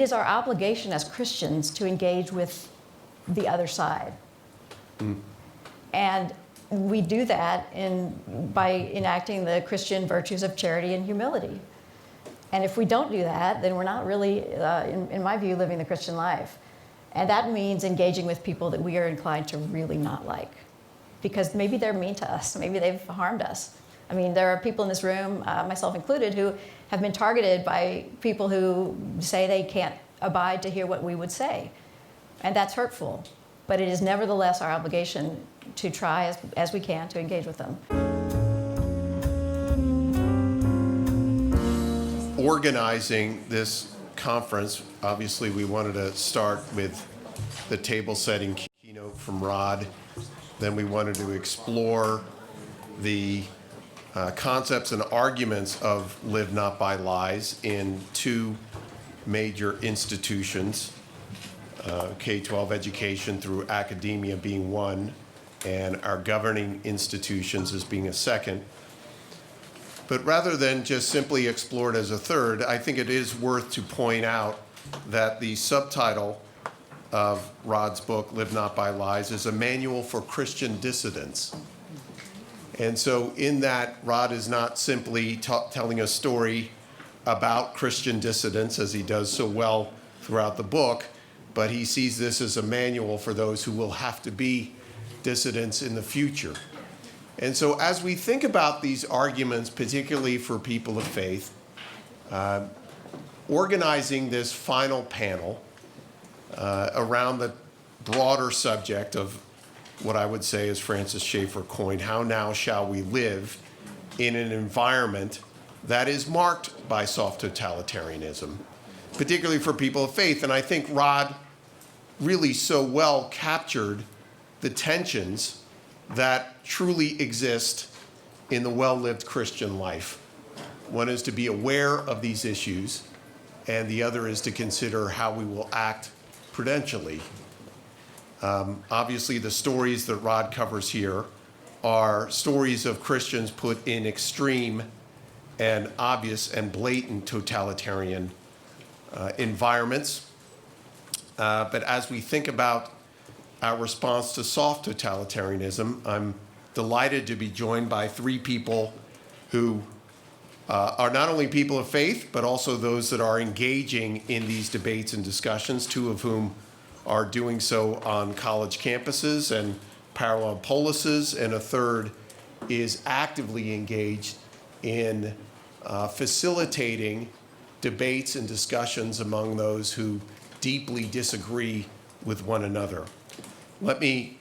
It is our obligation as Christians to engage with the other side. And we do that by enacting the Christian virtues of charity and humility. And if we don't do that, then we're not really, in my view, living the Christian life. And that means engaging with people that we are inclined to really not like, because maybe they're mean to us, maybe they've harmed us. I mean, there are people in this room, myself included, who have been targeted by people who say they can't abide to hear what we would say. And that's hurtful. But it is nevertheless our obligation to try as we can to engage with them. Organizing this conference, obviously we wanted to start with the table setting keynote from Rod. Then we wanted to explore the concepts and arguments of live not by lies in two major institutions, K-12 education through academia being one, and our governing institutions as being a second. But rather than just simply explore it as a third, I think it is worth to point out that the subtitle of Rod's book, Live Not by Lies, is a manual for Christian dissidents. And so in that, Rod is not simply telling a story about Christian dissidents, as he does so well throughout the book, but he sees this as a manual for those who will have to be dissidents in the future. And so as we think about these arguments, particularly for people of faith, organizing this final panel around the broader subject of what I would say, as Francis Schaeffer coined, how now shall we live in an environment that is marked by soft totalitarianism, particularly for people of faith. And I think Rod really so well captured the tensions that truly exist in the well-lived Christian life. One is to be aware of these issues, and the other is to consider how we will act prudentially. Obviously, the stories that Rod covers here are stories of Christians put in extreme and obvious and blatant totalitarian environments. But as we think about our response to soft totalitarianism, I'm delighted to be joined by three people who are not only people of faith, but also those that are engaging in these debates and discussions, two of whom are doing so on college campuses and parallel policies, and a third is actively engaged in facilitating debates and discussions among those who deeply disagree with one another. Let me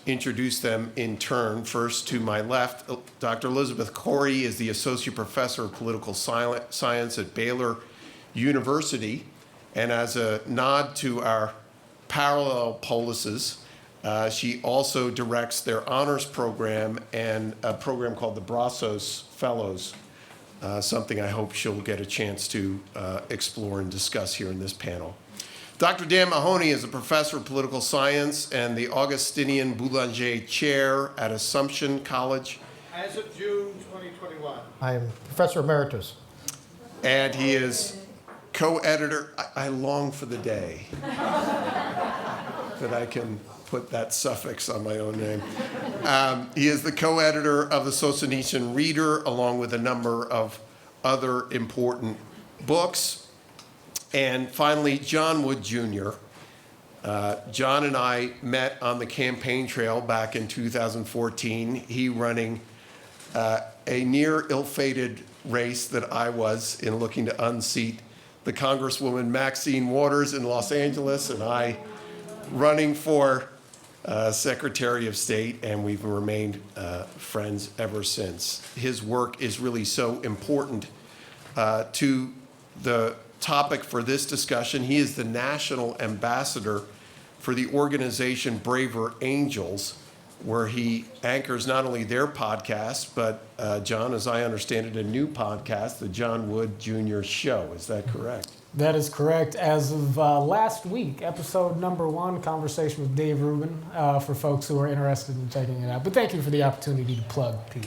introduce them in turn. First, to my left, Dr. Elizabeth Corey is the Associate Professor of Political Science at Baylor University, and as a nod to our parallel policies, she also directs their honors program and a program called the Brazos Fellows, something I hope she'll get a chance to explore and discuss here in this panel. Dr. Dan Mahoney is a professor of political science and the Augustinian Boulanger Chair at Assumption College. As of June 2021. I am Professor Emeritus. And he is co-editor. I long for the day that I can put that suffix on my own name. He is the co-editor of the Solzhenitsyn Reader, along with a number of other important books. And finally, John Wood Jr. John and I met on the campaign trail back in 2014, he running a near ill-fated race that I was in looking to unseat the Congresswoman Maxine Waters in Los Angeles, and I running for Secretary of State, and we've remained friends ever since. His work is really so important to the topic for this discussion. He is the national ambassador for the organization Braver Angels, where he anchors not only their podcast, but John, as I understand it, a new podcast, the John Wood Jr. Show. Is that correct? That is correct. As of last week, episode number 1, conversation with Dave Rubin, for folks who are interested in checking it out. But thank you for the opportunity to plug, Pete.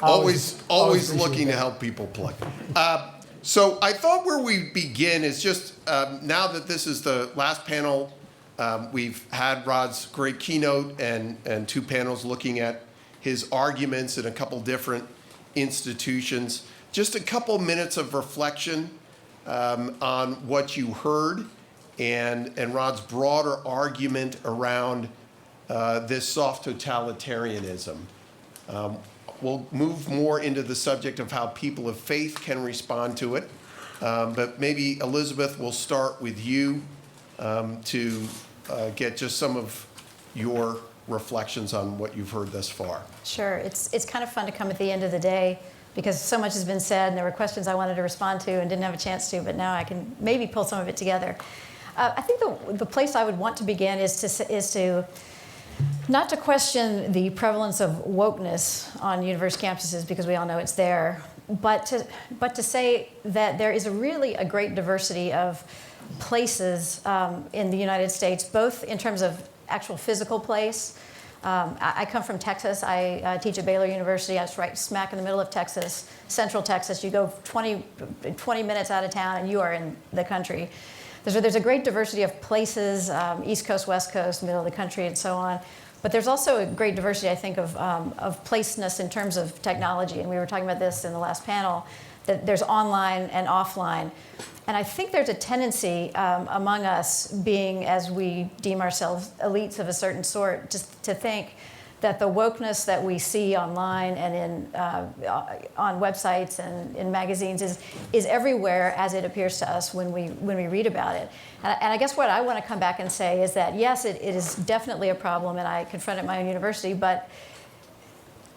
Always looking to help people plug. So I thought where we begin is just now that this is the last panel, we've had Rod's great keynote and two panels looking at his arguments in a couple different institutions. Just a couple minutes of reflection on what you heard and Rod's broader argument around this soft totalitarianism. We'll move more into the subject of how people of faith can respond to it. But maybe, Elizabeth, we'll start with you to get just some of your reflections on what you've heard thus far. Sure. It's kind of fun to come at the end of the day because so much has been said and there were questions I wanted to respond to and didn't have a chance to, but now I can maybe pull some of it together. I think the place I would want to begin is to not to question the prevalence of wokeness on university campuses because we all know it's there, but to say that there is really a great diversity of places in the United States, both in terms of actual physical place. I come from Texas. I teach at Baylor University. I was right smack in the middle of Texas, Central Texas. You go 20 minutes out of town and you are in the country. There's a great diversity of places, East Coast, West Coast, middle of the country, and so on. But there's also a great diversity, I think, of placeness in terms of technology. And we were talking about this in the last panel, that there's online and offline. And I think there's a tendency among us, being as we deem ourselves elites of a certain sort, just to think that the wokeness that we see online and on websites and in magazines is everywhere as it appears to us when we read about it. And I guess what I want to come back and say is that yes, it is definitely a problem, and I confront it at my own university. But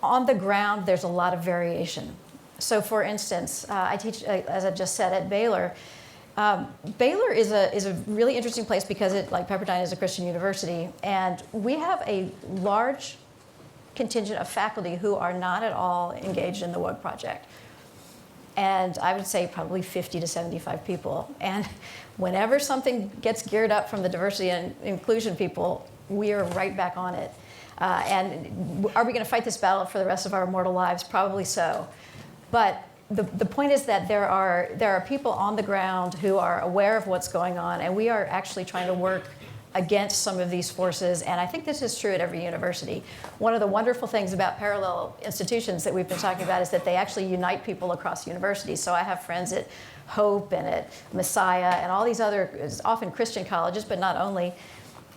on the ground, there's a lot of variation. So, for instance, I teach, as I just said, at Baylor. Baylor is a really interesting place because it, like Pepperdine, is a Christian university, and we have a large contingent of faculty who are not at all engaged in the woke project. And I would say probably 50 to 75 people. And whenever something gets geared up from the diversity and inclusion people, we are right back on it. And are we going to fight this battle for the rest of our mortal lives? Probably so. But the point is that there are people on the ground who are aware of what's going on, and we are actually trying to work against some of these forces, and I think this is true at every university. One of the wonderful things about parallel institutions that we've been talking about is that they actually unite people across universities. So I have friends at Hope and at Messiah and all these other, often Christian colleges, but not only,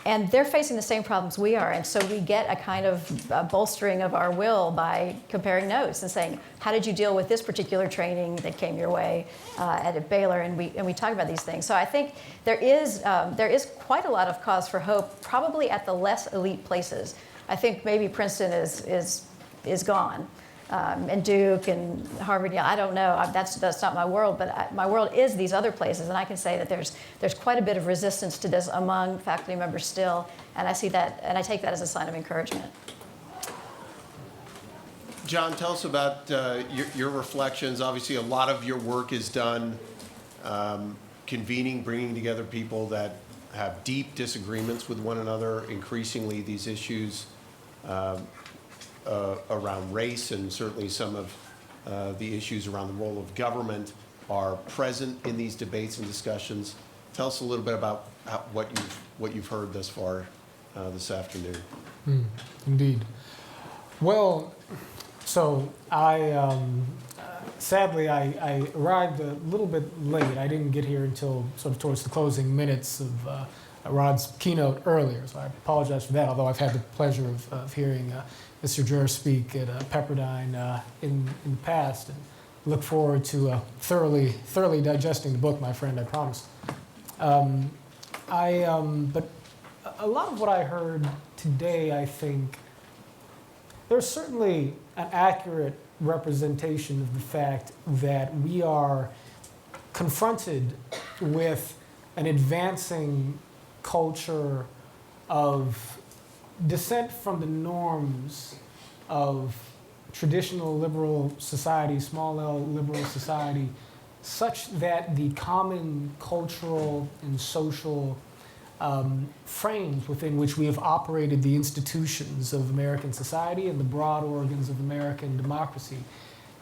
and they're facing the same problems we are. And so we get a kind of bolstering of our will by comparing notes and saying, how did you deal with this particular training that came your way at Baylor? And we talk about these things. So I think there is quite a lot of cause for hope, probably at the less elite places. I think maybe Princeton is gone. And Duke and Harvard, yeah, I don't know. That's not my world, but my world is these other places, and I can say that there's quite a bit of resistance to this among faculty members still, and I see that, and I take that as a sign of encouragement. John, tell us about your reflections. Obviously, a lot of your work is done convening, bringing together people that have deep disagreements with one another. Increasingly, these issues around race and certainly some of the issues around the role of government are present in these debates and discussions. Tell us a little bit about what you've heard thus far this afternoon. Indeed. Well, so sadly I arrived a little bit late. I didn't get here until sort of towards the closing minutes of Rod's keynote earlier, so I apologize for that, although I've had the pleasure of hearing Mr. Dreher speak at Pepperdine in the past, and look forward to thoroughly digesting the book, my friend, I promise. But a lot of what I heard today, I think, there's certainly an accurate representation of the fact that we are confronted with an advancing culture of dissent from the norms of traditional liberal society, small L liberal society, such that the common cultural and social frames within which we have operated the institutions of American society and the broad organs of American democracy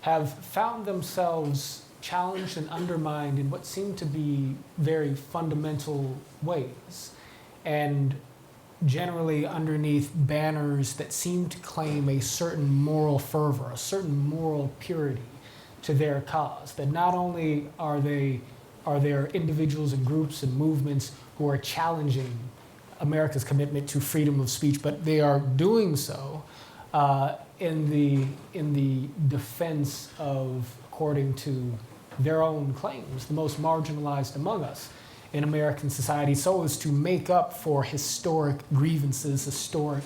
have found themselves challenged and undermined in what seem to be very fundamental ways. And generally underneath banners that seem to claim a certain moral fervor, a certain moral purity to their cause. That not only are there individuals and groups and movements who are challenging America's commitment to freedom of speech, but they are doing so in the defense of, according to their own claims, the most marginalized among us in American society, so as to make up for historic grievances, historic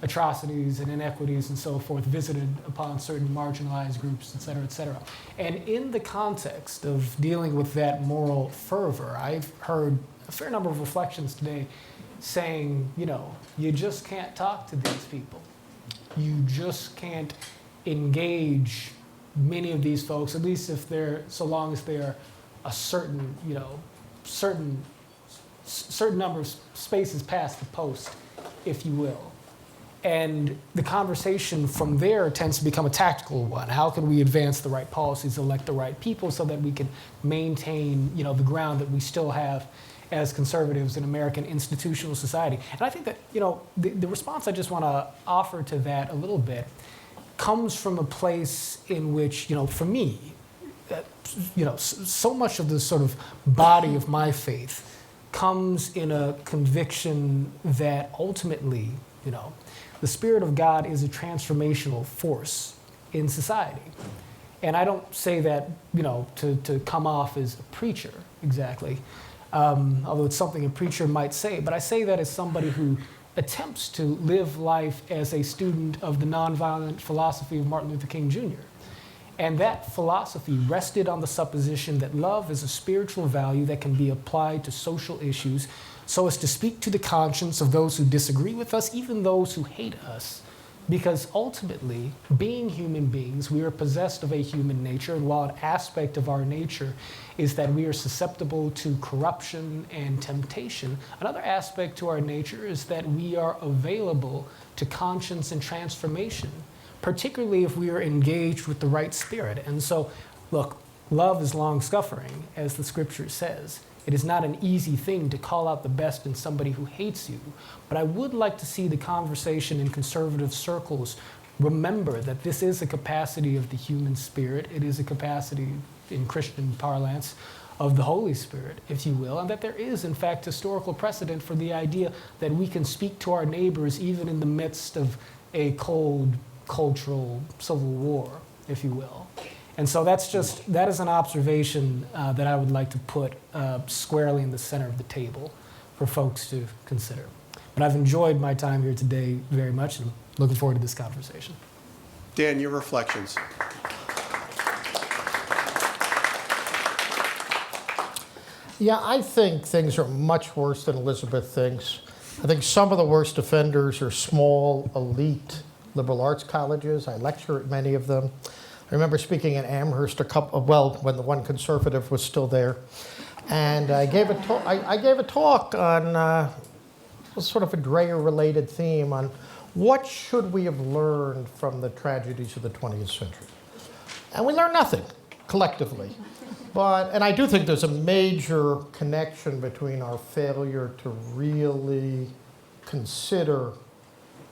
atrocities and inequities and so forth visited upon certain marginalized groups, et cetera, et cetera. And in the context of dealing with that moral fervor, I've heard a fair number of reflections today saying, you know, you just can't talk to these people. You just can't engage many of these folks, at least if they're, so long as they're a certain, you know, certain number of spaces past the post, if you will. And the conversation from there tends to become a tactical one. How can we advance the right policies, elect the right people so that we can maintain, you know, the ground that we still have as conservatives in American institutional society? And I think that, you know, the response I just want to offer to that a little bit comes from a place in which, you know, for me, you know, so much of the sort of body of my faith comes in a conviction that ultimately, you know, the Spirit of God is a transformational force in society. And I don't say that, you know, to come off as a preacher exactly, although it's something a preacher might say, but I say that as somebody who attempts to live life as a student of the nonviolent philosophy of Martin Luther King Jr. And that philosophy rested on the supposition that love is a spiritual value that can be applied to social issues so as to speak to the conscience of those who disagree with us, even those who hate us. Because ultimately, being human beings, we are possessed of a human nature, and while an aspect of our nature is that we are susceptible to corruption and temptation, another aspect to our nature is that we are available to conscience and transformation, particularly if we are engaged with the right spirit. And so, look, love is long-suffering, as the scripture says. It is not an easy thing to call out the best in somebody who hates you, but I would like to see the conversation in conservative circles remember that this is a capacity of the human spirit. It is a capacity, in Christian parlance, of the Holy Spirit, if you will, and that there is, in fact, historical precedent for the idea that we can speak to our neighbors even in the midst of a cold cultural civil war, if you will. And so that is an observation that I would like to put squarely in the center of the table for folks to consider. But I've enjoyed my time here today very much, and I'm looking forward to this conversation. Dan, your reflections. Yeah, I think things are much worse than Elizabeth thinks. I think some of the worst offenders are small, elite liberal arts colleges. I lecture at many of them. I remember speaking at Amherst when the one conservative was still there, and I gave a talk on sort of a Dreher-related theme on what should we have learned from the tragedies of the 20th century. And we learned nothing, collectively. And I do think there's a major connection between our failure to really consider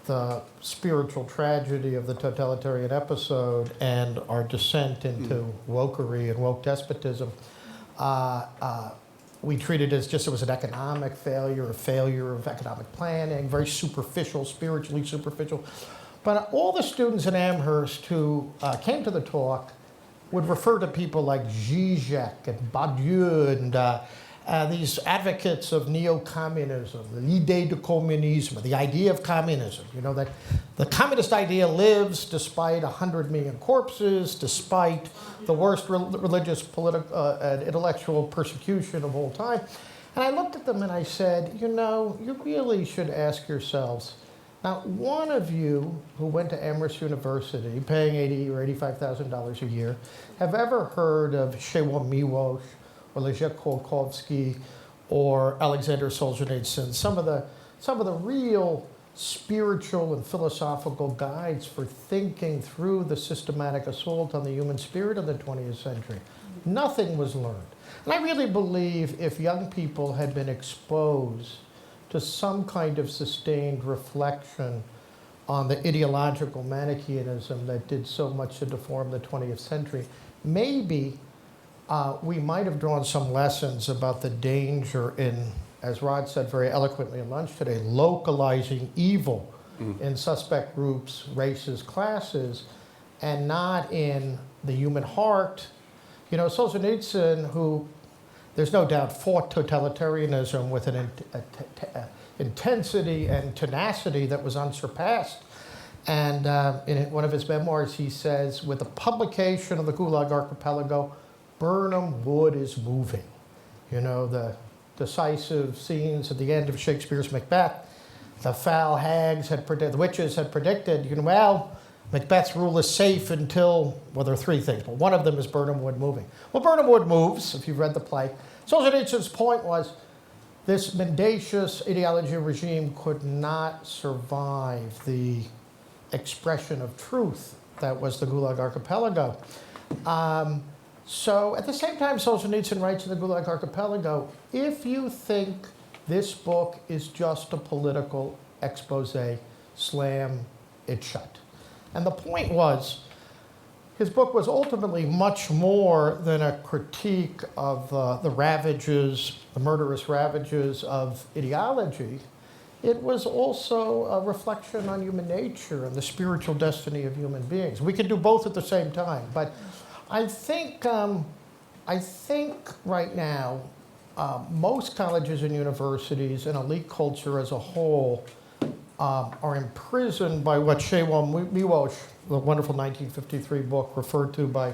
the spiritual tragedy of the totalitarian episode and our descent into wokery and woke despotism. We treated it as just it was an economic failure, a failure of economic planning, very superficial, spiritually superficial. But all the students in Amherst who came to the talk would refer to people like Zizek and Badiou and these advocates of neo-communism, l'idée de communisme, the idea of communism. You know, that the communist idea lives despite 100 million corpses, despite the worst religious, political, and intellectual persecution of all time. And I looked at them and I said, you know, you really should ask yourselves, now, one of you who went to Amherst University, paying $80,000 or $85,000 a year, have ever heard of Shewa Miłosz or Leszek Kolakowski or Aleksandr Solzhenitsyn, some of the real spiritual and philosophical guides for thinking through the systematic assault on the human spirit of the 20th century? Nothing was learned. And I really believe if young people had been exposed to some kind of sustained reflection on the ideological Manichaeism that did so much to deform the 20th century, maybe we might have drawn some lessons about the danger in, as Rod said very eloquently at lunch today, localizing evil in suspect groups, races, classes, and not in the human heart. You know, Solzhenitsyn, who there's no doubt fought totalitarianism with an intensity and tenacity that was unsurpassed. And in one of his memoirs, he says, with the publication of the Gulag Archipelago, Birnam Wood is moving. You know, the decisive scenes at the end of Shakespeare's Macbeth, the foul hags had predicted, the witches had predicted, you know, well, Macbeth's rule is safe until, well, there are three things, but one of them is Birnam Wood moving. Well, Birnam Wood moves, if you've read the play. Solzhenitsyn's point was this mendacious ideology regime could not survive the expression of truth that was the Gulag Archipelago. So at the same time, Solzhenitsyn writes in the Gulag Archipelago, if you think this book is just a political expose, slam it shut. And the point was, his book was ultimately much more than a critique of the ravages, the murderous ravages of ideology. It was also a reflection on human nature and the spiritual destiny of human beings. We can do both at the same time, but I think right now, most colleges and universities and elite culture as a whole are imprisoned by what Shewal Miłosz, the wonderful 1953 book referred to by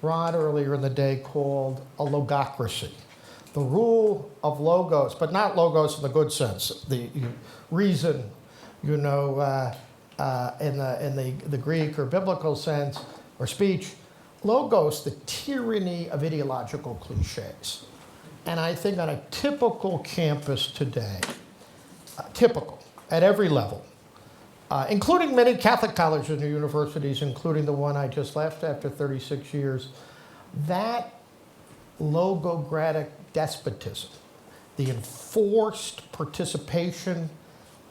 Rod earlier in the day, called a logocracy. The rule of logos, but not logos in the good sense, the reason, you know, in the Greek or biblical sense, or speech. Logos, the tyranny of ideological cliches. And I think on a typical campus today, typical, at every level, including many Catholic colleges and universities, including the one I just left after 36 years, that logocratic despotism, the enforced participation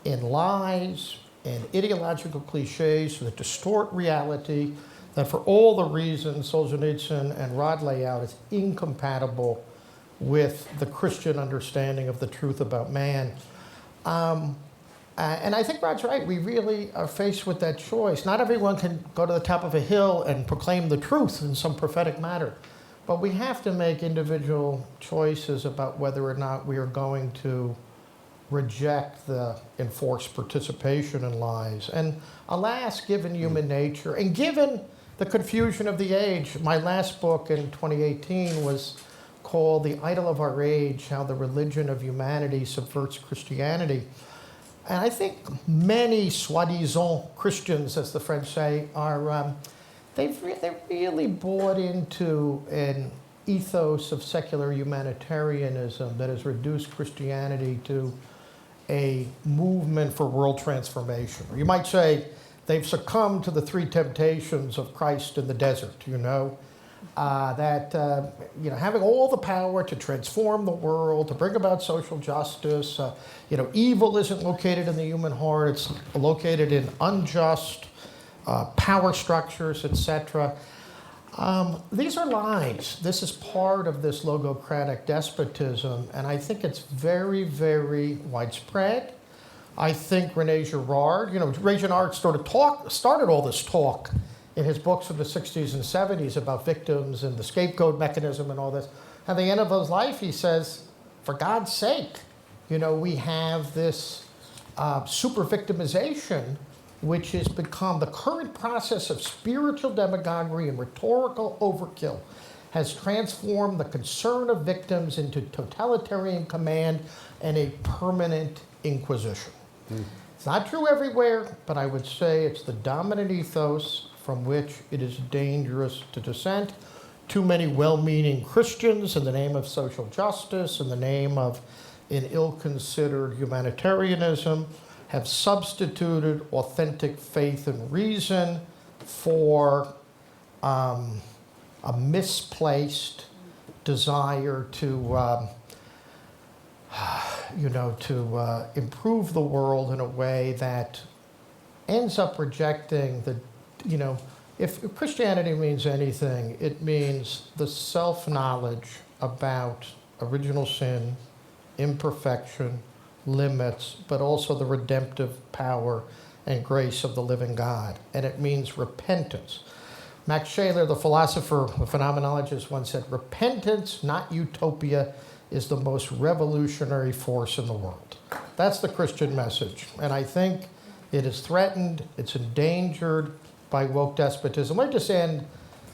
in lies and ideological cliches that distort reality, that for all the reasons Solzhenitsyn and Rod lay out is incompatible with the Christian understanding of the truth about man. And I think Rod's right. We really are faced with that choice. Not everyone can go to the top of a hill and proclaim the truth in some prophetic matter. But we have to make individual choices about whether or not we are going to reject the enforced participation in lies. And alas, given human nature, and given the confusion of the age, my last book in 2018 was called The Idol of Our Age, How the Religion of Humanity Subverts Christianity. And I think many soi-disant Christians, as the French say, are they've really bought into an ethos of secular humanitarianism that has reduced Christianity to a movement for world transformation. Or you might say they've succumbed to the three temptations of Christ in the desert, you know, having all the power to transform the world, to bring about social justice. Evil isn't located in the human heart. It's located in unjust power structures, etc. These are lies. This is part of this logocratic despotism, and I think it's very, very widespread. I think René Girard, Ray Girard started all this talk in his books of the 60s and 70s about victims and the scapegoat mechanism and all this. At the end of his life, he says, for God's sake, we have this super victimization, which has become the current process of spiritual demagoguery and rhetorical overkill, has transformed the concern of victims into totalitarian command and a permanent inquisition. It's not true everywhere, but I would say it's the dominant ethos from which it is dangerous to dissent. Too many well-meaning Christians, in the name of social justice, in the name of an ill-considered humanitarianism, have substituted authentic faith and reason for a misplaced desire to, improve the world in a way that ends up rejecting if Christianity means anything, it means the self-knowledge about original sin, imperfection, limits, but also the redemptive power and grace of the living God. And it means repentance. Max Scheler, the philosopher, the phenomenologist, once said, repentance, not utopia, is the most revolutionary force in the world. That's the Christian message. And I think it is threatened, it's endangered by woke despotism. Let me just end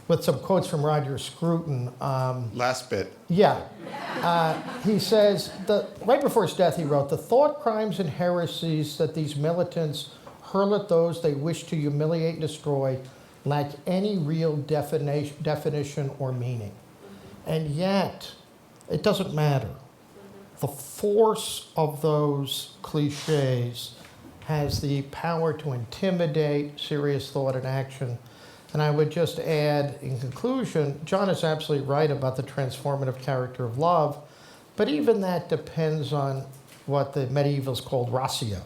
with some quotes from Roger Scruton. Last bit. Yeah. He says, right before his death, he wrote, the thought crimes and heresies that these militants hurl at those they wish to humiliate and destroy lack any real definition or meaning. And yet, it doesn't matter. The force of those cliches has the power to intimidate serious thought and action. And I would just add, in conclusion, John is absolutely right about the transformative character of love, but even that depends on what the medievals called ratio,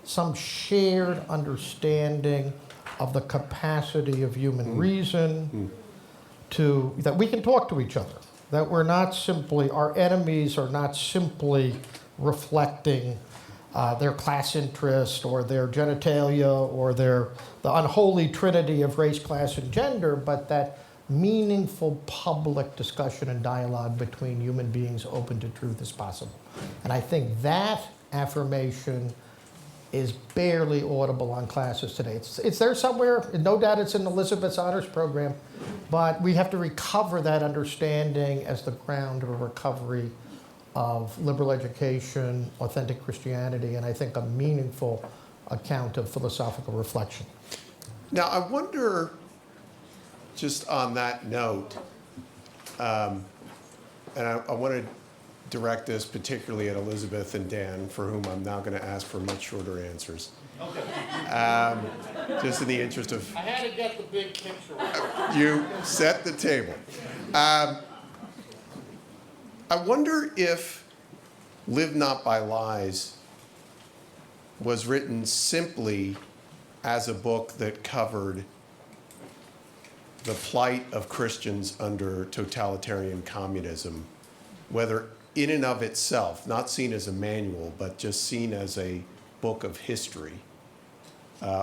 some shared understanding of the capacity of human reason that we can talk to each other, that we're not simply, our enemies are not simply reflecting their class interest or their genitalia or the unholy trinity of race, class, and gender, but that meaningful public discussion and dialogue between human beings open to truth is possible. And I think that affirmation is barely audible on classes today. It's there somewhere. No doubt it's in Elizabeth's honors program, but we have to recover that understanding as the ground of a recovery of liberal education, authentic Christianity, and I think a meaningful account of philosophical reflection. Now, I wonder, just on that note, and I want to direct this particularly at Elizabeth and Dan, for whom I'm now going to ask for much shorter answers. Okay. Just in the interest of... I had to get the big picture right. You set the table. I wonder if Live Not by Lies was written simply as a book that covered the plight of Christians under totalitarian communism, whether in and of itself, not seen as a manual, but just seen as a book of history,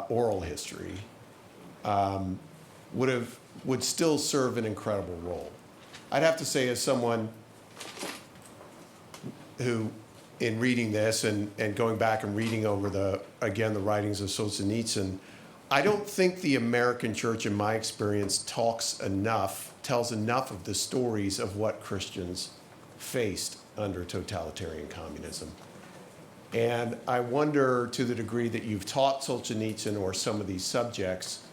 oral history, would still serve an incredible role. I'd have to say, as someone who, in reading this and going back and reading over the writings of Solzhenitsyn, I don't think the American church, in my experience, tells enough of the stories of what Christians faced under totalitarian communism. And I wonder, to the degree that you've taught Solzhenitsyn or some of these subjects,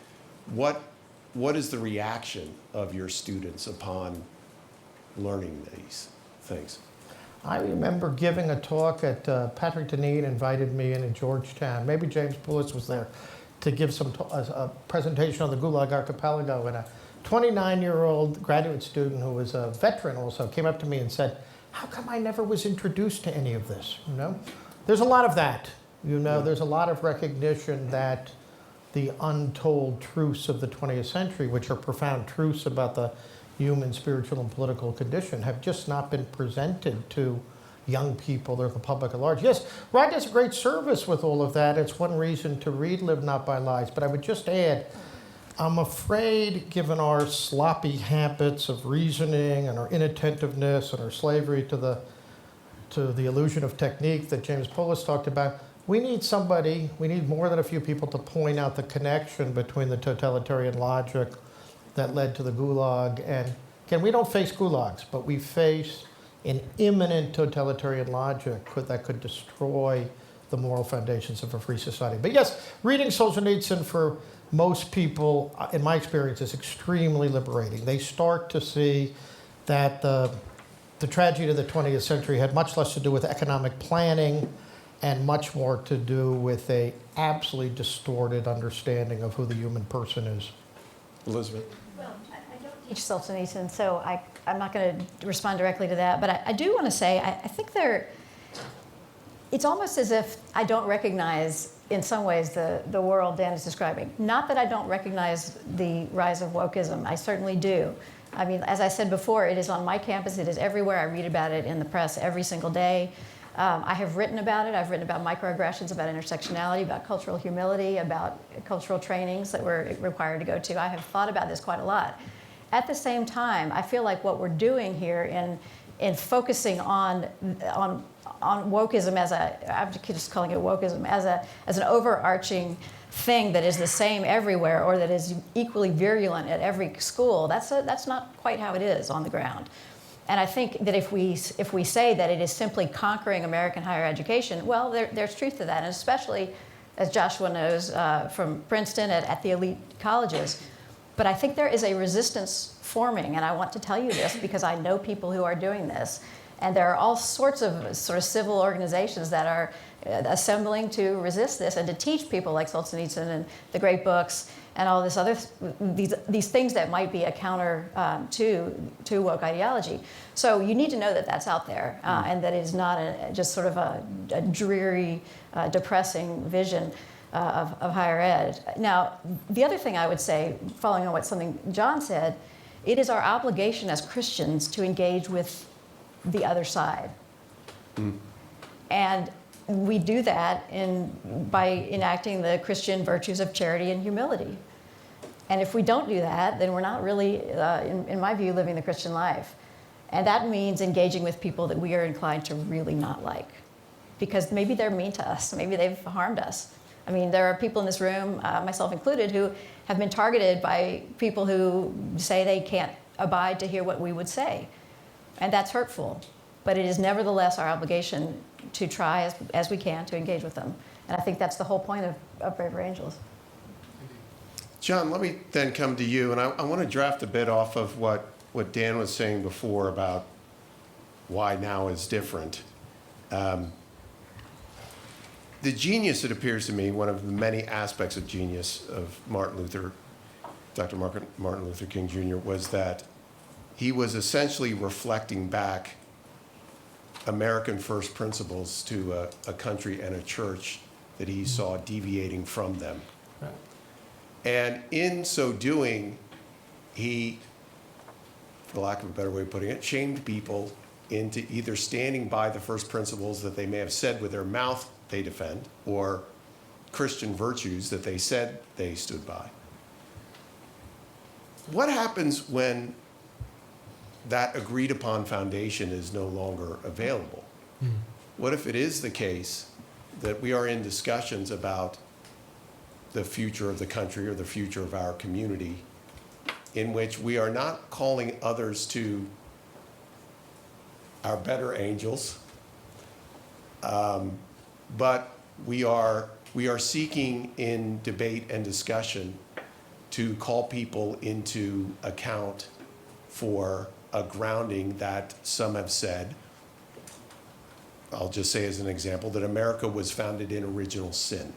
what is the reaction of your students upon learning these things? I remember giving a talk at Patrick Deneen invited me in Georgetown. Maybe James Poulos was there to give a presentation on the Gulag Archipelago. And a 29-year-old graduate student who was a veteran also came up to me and said, how come I never was introduced to any of this? There's a lot of that. There's a lot of recognition that the untold truths of the 20th century, which are profound truths about the human, spiritual, and political condition, have just not been presented to young people or the public at large. Yes, Rod does a great service with all of that. It's one reason to read Live Not by Lies. But I would just add, I'm afraid, given our sloppy habits of reasoning and our inattentiveness and our slavery to the illusion of technique that James Poulos talked about, we need more than a few people to point out the connection between the totalitarian logic that led to the Gulag. And again, we don't face gulags, but we face an imminent totalitarian logic that could destroy the moral foundations of a free society. But yes, reading Solzhenitsyn for most people, in my experience, is extremely liberating. They start to see that the tragedy of the 20th century had much less to do with economic planning and much more to do with a absolutely distorted understanding of who the human person is. Elizabeth? Well, I don't teach Solzhenitsyn, so I'm not going to respond directly to that. But I do want to say, I think it's almost as if I don't recognize, in some ways, the world Dan is describing. Not that I don't recognize the rise of wokeism. I certainly do. I mean, as I said before, it is on my campus. It is everywhere. I read about it in the press every single day. I have written about it. I've written about microaggressions, about intersectionality, about cultural humility, about cultural trainings that we're required to go to. I have thought about this quite a lot. At the same time, I feel like what we're doing here in focusing on wokeism I'm just calling it wokeism, as an overarching thing that is the same everywhere or that is equally virulent at every school, that's not quite how it is on the ground. And I think that if we say that it is simply conquering American higher education, well, there's truth to that, and especially, as Joshua knows from Princeton at the elite colleges. But I think there is a resistance forming, and I want to tell you this because I know people who are doing this. And there are all sorts of sort of civil organizations that are assembling to resist this and to teach people like Solzhenitsyn and the great books and all this other these things that might be a counter to woke ideology. So you need to know that that's out there and that it is not just sort of a dreary, depressing vision of higher ed. Now, the other thing I would say, following on something John said, it is our obligation as Christians to engage with the other side. And we do that by enacting the Christian virtues of charity and humility. And if we don't do that, then we're not really, in my view, living the Christian life. And that means engaging with people that we are inclined to really not like. Because maybe they're mean to us, maybe they've harmed us. I mean, there are people in this room, myself included, who have been targeted by people who say they can't abide to hear what we would say. And that's hurtful. But it is nevertheless our obligation to try as we can to engage with them. And I think that's the whole point of Braver Angels. John, let me then come to you, and I want to draft a bit off of what Dan was saying before about why now is different. The genius, it appears to me, one of the many aspects of genius of Dr. Martin Luther King Jr., was that he was essentially reflecting back American first principles to a country and a church that he saw deviating from them. Right. And in so doing, he, for lack of a better way of putting it, shamed people into either standing by the first principles that they may have said with their mouth they defend, or Christian virtues that they said they stood by. What happens when that agreed upon foundation is no longer available? What if it is the case that we are in discussions about the future of the country or the future of our community, in which we are not calling others to our better angels, but we are seeking in debate and discussion to call people into account for a grounding that some have said, I'll just say as an example, that America was founded in original sin.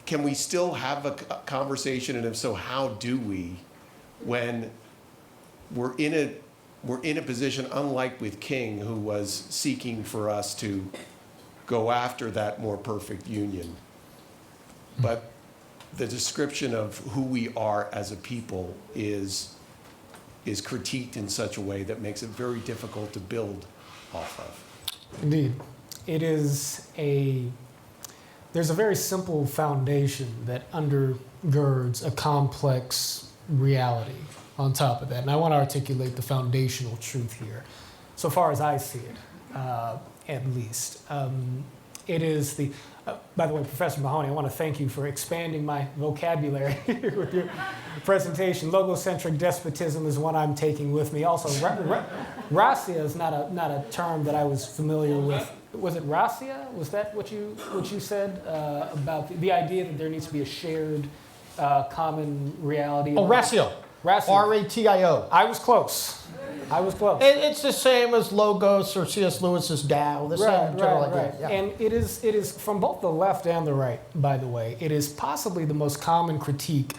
Can we still have a conversation, and if so, how do we, when we're in a position, unlike with King, who was seeking for us to go after that more perfect union, but the description of who we are as a people is critiqued in such a way that makes it very difficult to build off of. Indeed. There's a very simple foundation that undergirds a complex reality on top of that. And I want to articulate the foundational truth here, so far as I see it, at least. It is the, by the way, Professor Mahoney, I want to thank you for expanding my vocabulary here with your presentation. Logocentric despotism is one I'm taking with me. Also, racia is not a term that I was familiar with. Was it racia? Was that what you said about the idea that there needs to be a shared common reality? Oh, ratio. Ratio. R-A-T-I-O. I was close. It's the same as Logos or C.S. Lewis's Tao. The same general idea. Yeah. And it is from both the left and the right, by the way. It is possibly the most common critique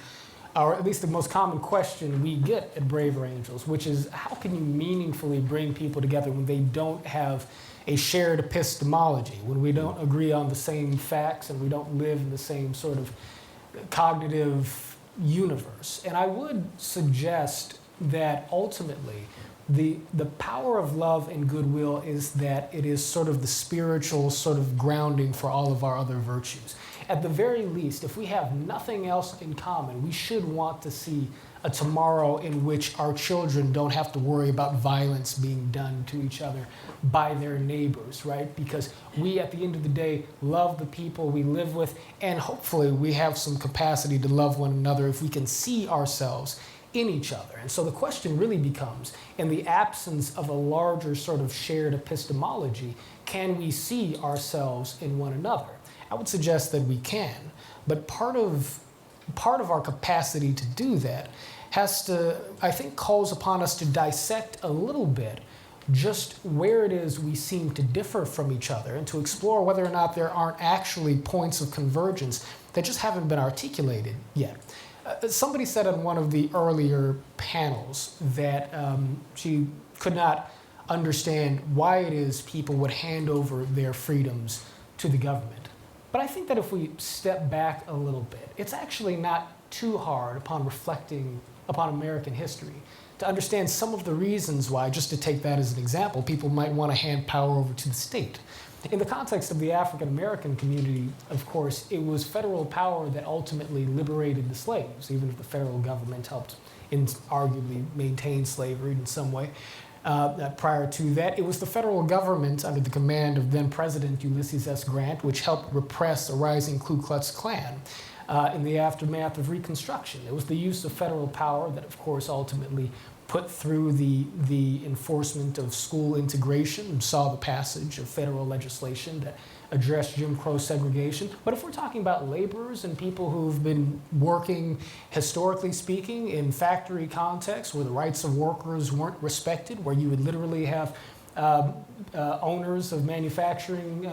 or at least the most common question we get at Braver Angels, which is how can you meaningfully bring people together when they don't have a shared epistemology, when we don't agree on the same facts and we don't live in the same sort of cognitive universe. And I would suggest that ultimately the power of love and goodwill is that it is sort of the spiritual sort of grounding for all of our other virtues. At the very least, if we have nothing else in common, we should want to see a tomorrow in which our children don't have to worry about violence being done to each other by their neighbors, right? Because we, at the end of the day, love the people we live with, and hopefully we have some capacity to love one another if we can see ourselves in each other. And so the question really becomes, in the absence of a larger sort of shared epistemology, can we see ourselves in one another? I would suggest that we can, but part of our capacity to do that has to, I think, calls upon us to dissect a little bit just where it is we seem to differ from each other and to explore whether or not there aren't actually points of convergence that just haven't been articulated yet. Somebody said on one of the earlier panels that she could not understand why it is people would hand over their freedoms to the government. But I think that if we step back a little bit, it's actually not too hard upon reflecting upon American history to understand some of the reasons why, just to take that as an example, people might want to hand power over to the state. In the context of the African American community, of course, it was federal power that ultimately liberated the slaves, even if the federal government helped arguably maintain slavery in some way. Prior to that, it was the federal government under the command of then President Ulysses S. Grant, which helped repress a rising Ku Klux Klan in the aftermath of Reconstruction. It was the use of federal power that, of course, ultimately put through the enforcement of school integration and saw the passage of federal legislation that addressed Jim Crow segregation. But if we're talking about laborers and people who've been working, historically speaking, in factory contexts where the rights of workers weren't respected, where you would literally have owners of manufacturing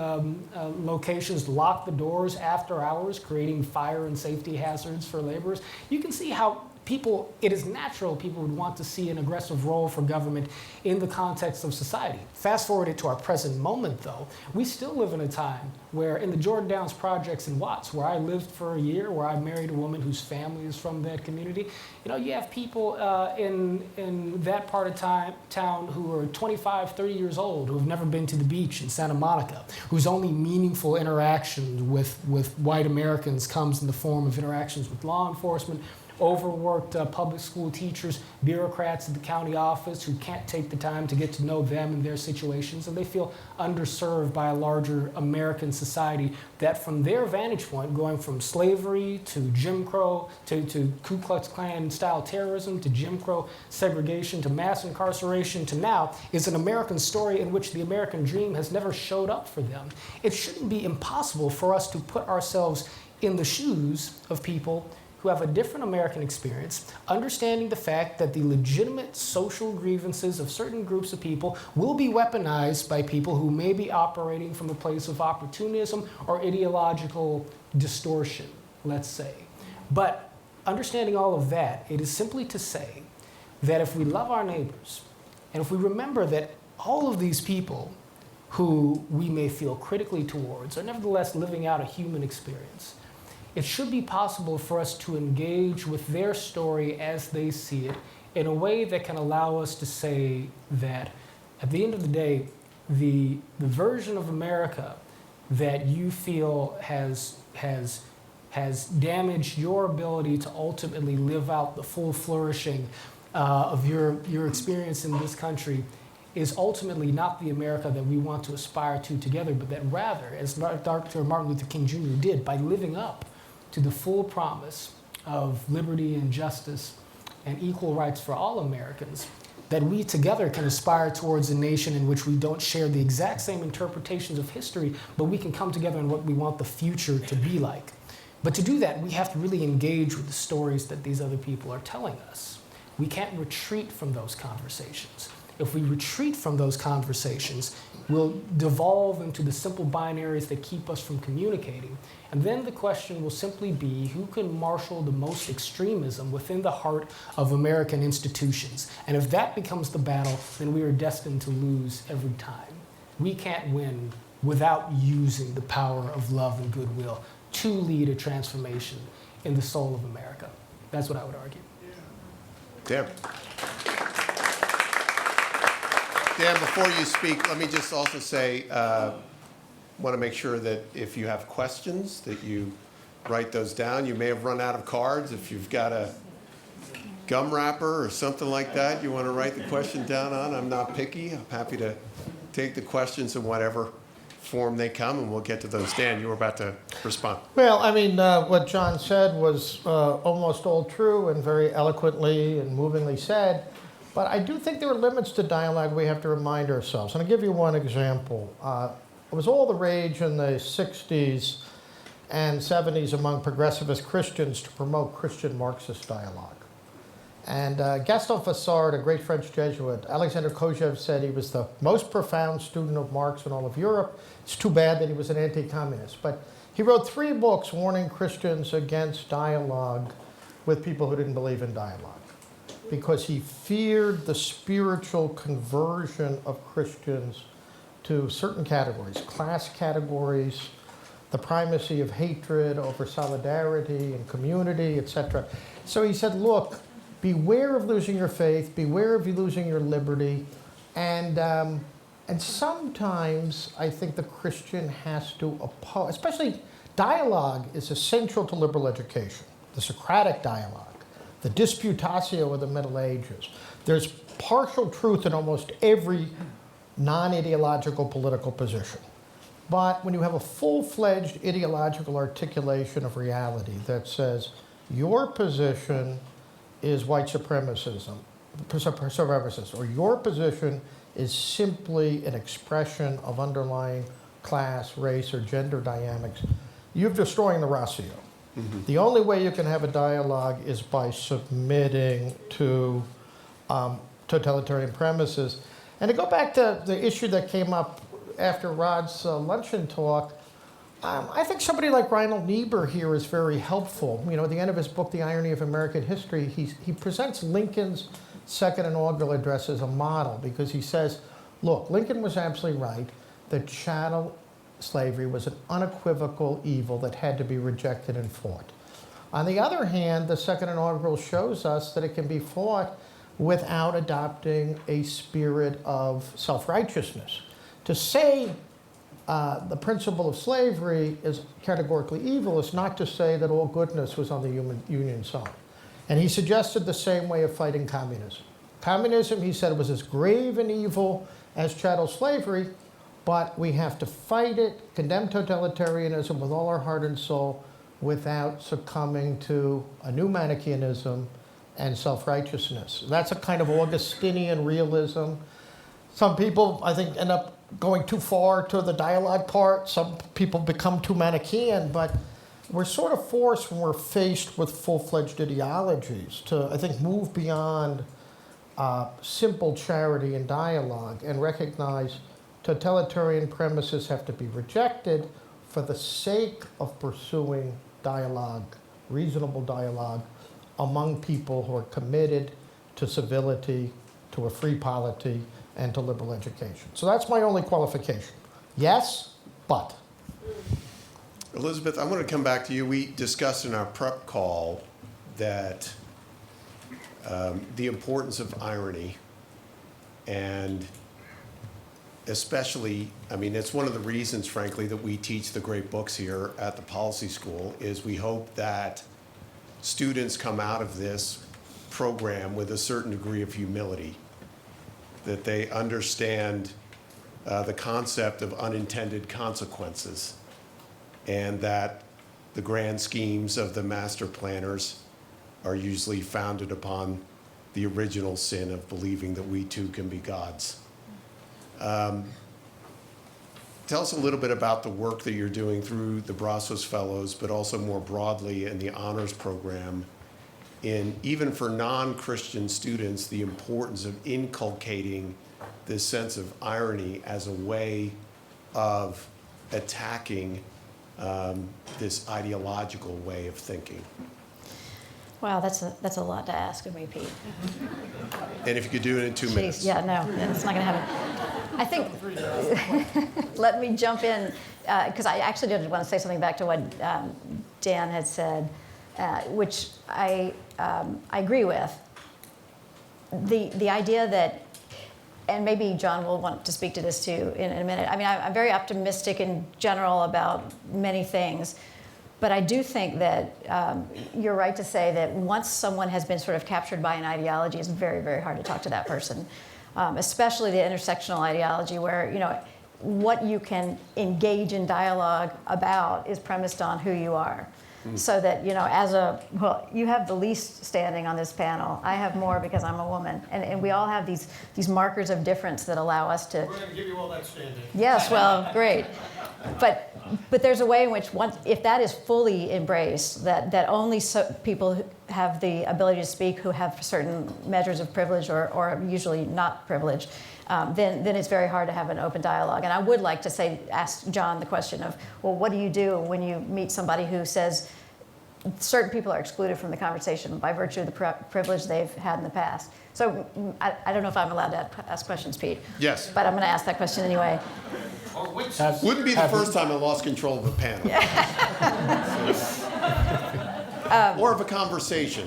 locations lock the doors after hours, creating fire and safety hazards for laborers, you can see how it is natural people would want to see an aggressive role for government in the context of society. Fast forward it to our present moment, though, we still live in a time where in the Jordan Downs projects in Watts, where I lived for a year, where I married a woman whose family is from that community, you have people in that part of town who are 25, 30 years old, who have never been to the beach in Santa Monica, whose only meaningful interaction with white Americans comes in the form of interactions with law enforcement, overworked public school teachers, bureaucrats at the county office who can't take the time to get to know them and their situations, and they feel underserved by a larger American society that from their vantage point, going from slavery to Jim Crow, to Ku Klux Klan style terrorism, to Jim Crow segregation, to mass incarceration, to now, is an American story in which the American dream has never showed up for them. It shouldn't be impossible for us to put ourselves in the shoes of people who have a different American experience, understanding the fact that the legitimate social grievances of certain groups of people will be weaponized by people who may be operating from a place of opportunism or ideological distortion, let's say. But understanding all of that, it is simply to say that if we love our neighbors, and if we remember that all of these people who we may feel critically towards are nevertheless living out a human experience, it should be possible for us to engage with their story as they see it in a way that can allow us to say that at the end of the day, the version of America that you feel has damaged your ability to ultimately live out the full flourishing of your experience in this country is ultimately not the America that we want to aspire to together, but that rather, as Dr. Martin Luther King Jr. did, by living up to the full promise of liberty and justice and equal rights for all Americans, that we together can aspire towards a nation in which we don't share the exact same interpretations of history, but we can come together in what we want the future to be like. But to do that, we have to really engage with the stories that these other people are telling us. We can't retreat from those conversations. If we retreat from those conversations, we'll devolve into the simple binaries that keep us from communicating. And then the question will simply be who can marshal the most extremism within the heart of American institutions. And if that becomes the battle, then we are destined to lose every time. We can't win without using the power of love and goodwill to lead a transformation in the soul of America. That's what I would argue. Dan. Dan, before you speak, let me just also say, want to make sure that if you have questions, that you write those down. You may have run out of cards. If you've got a gum wrapper or something like that you want to write the question down on, I'm not picky. I'm happy to take the questions in whatever form they come, and we'll get to those. Dan, you were about to respond. Well, I mean, what John said was almost all true and very eloquently and movingly said. But I do think there are limits to dialogue we have to remind ourselves. And I'll give you one example. It was all the rage in the 60s and 70s among progressivist Christians to promote Christian Marxist dialogue. And Gaston Fassard, a great French Jesuit, Alexander Kojève said he was the most profound student of Marx in all of Europe. It's too bad that he was an anti-communist. But he wrote 3 books warning Christians against dialogue with people who didn't believe in dialogue, because he feared the spiritual conversion of Christians to certain categories, class categories, the primacy of hatred over solidarity and community, etc. So he said, look, beware of losing your faith, beware of you losing your liberty, and sometimes I think the Christian has to oppose, especially dialogue is essential to liberal education, the Socratic dialogue, the disputatio of the Middle Ages. There's partial truth in almost every non-ideological political position. But when you have a full-fledged ideological articulation of reality that says your position is white supremacism, or your position is simply an expression of underlying class, race, or gender dynamics, you're destroying the ratio. Mm-hmm. The only way you can have a dialogue is by submitting to totalitarian premises. And to go back to the issue that came up after Rod's luncheon talk, I think somebody like Reinhold Niebuhr here is very helpful. You know, at the end of his book, The Irony of American History, he presents Lincoln's second inaugural address as a model, because he says, look, Lincoln was absolutely right that chattel slavery was an unequivocal evil that had to be rejected and fought. On the other hand, the second inaugural shows us that it can be fought without adopting a spirit of self-righteousness. To say the principle of slavery is categorically evil is not to say that all goodness was on the Union side. And he suggested the same way of fighting communism. Communism, he said, was as grave an evil as chattel slavery, but we have to fight it, condemn totalitarianism with all our heart and soul without succumbing to a new Manichaeanism and self-righteousness. That's a kind of Augustinian realism. Some people, I think, end up going too far to the dialogue part. Some people become too Manichaean, but we're sort of forced when we're faced with full-fledged ideologies to, I think, move beyond simple charity and dialogue and recognize totalitarian premises have to be rejected for the sake of pursuing dialogue, reasonable dialogue, among people who are committed to civility, to a free polity, and to liberal education. So that's my only qualification. Yes, but. Elizabeth, I want to come back to you. We discussed in our prep call that the importance of irony, and especially, I mean, it's one of the reasons, frankly, that we teach the great books here at the Policy School, is we hope that students come out of this program with a certain degree of humility, that they understand the concept of unintended consequences, and that the grand schemes of the master planners are usually founded upon the original sin of believing that we too can be gods. Tell us a little bit about the work that you're doing through the Brazos Fellows, but also more broadly in the honors program in, even for non-Christian students, the importance of inculcating this sense of irony as a way of attacking this ideological way of thinking. Wow, that's a lot to ask of me, Pete. And if you could do it in 2 minutes. Jeez, yeah, no, it's not going to happen. I think, let me jump in, because I actually did want to say something back to what Dan had said, which I agree with. The idea that, and maybe John will want to speak to this too in a minute. I mean, I'm very optimistic in general about many things, but I do think that you're right to say that once someone has been sort of captured by an ideology, it's very, very hard to talk to that person, especially the intersectional ideology where, you know, what you can engage in dialogue about is premised on who you are. So that, you know, well, you have the least standing on this panel. I have more because I'm a woman. And we all have these markers of difference that allow us to... We're going to give you all that standing. Yes, well, great. But there's a way in which, if that is fully embraced, that only people who have the ability to speak who have certain measures of privilege or usually not privilege, then it's very hard to have an open dialogue. And I would like to ask John the question of, well, what do you do when you meet somebody who says certain people are excluded from the conversation by virtue of the privilege they've had in the past? So I don't know if I'm allowed to ask questions, Pete. Yes. But I'm going to ask that question anyway. Or which Wouldn't be the first time I lost control of a panel. Or of a conversation.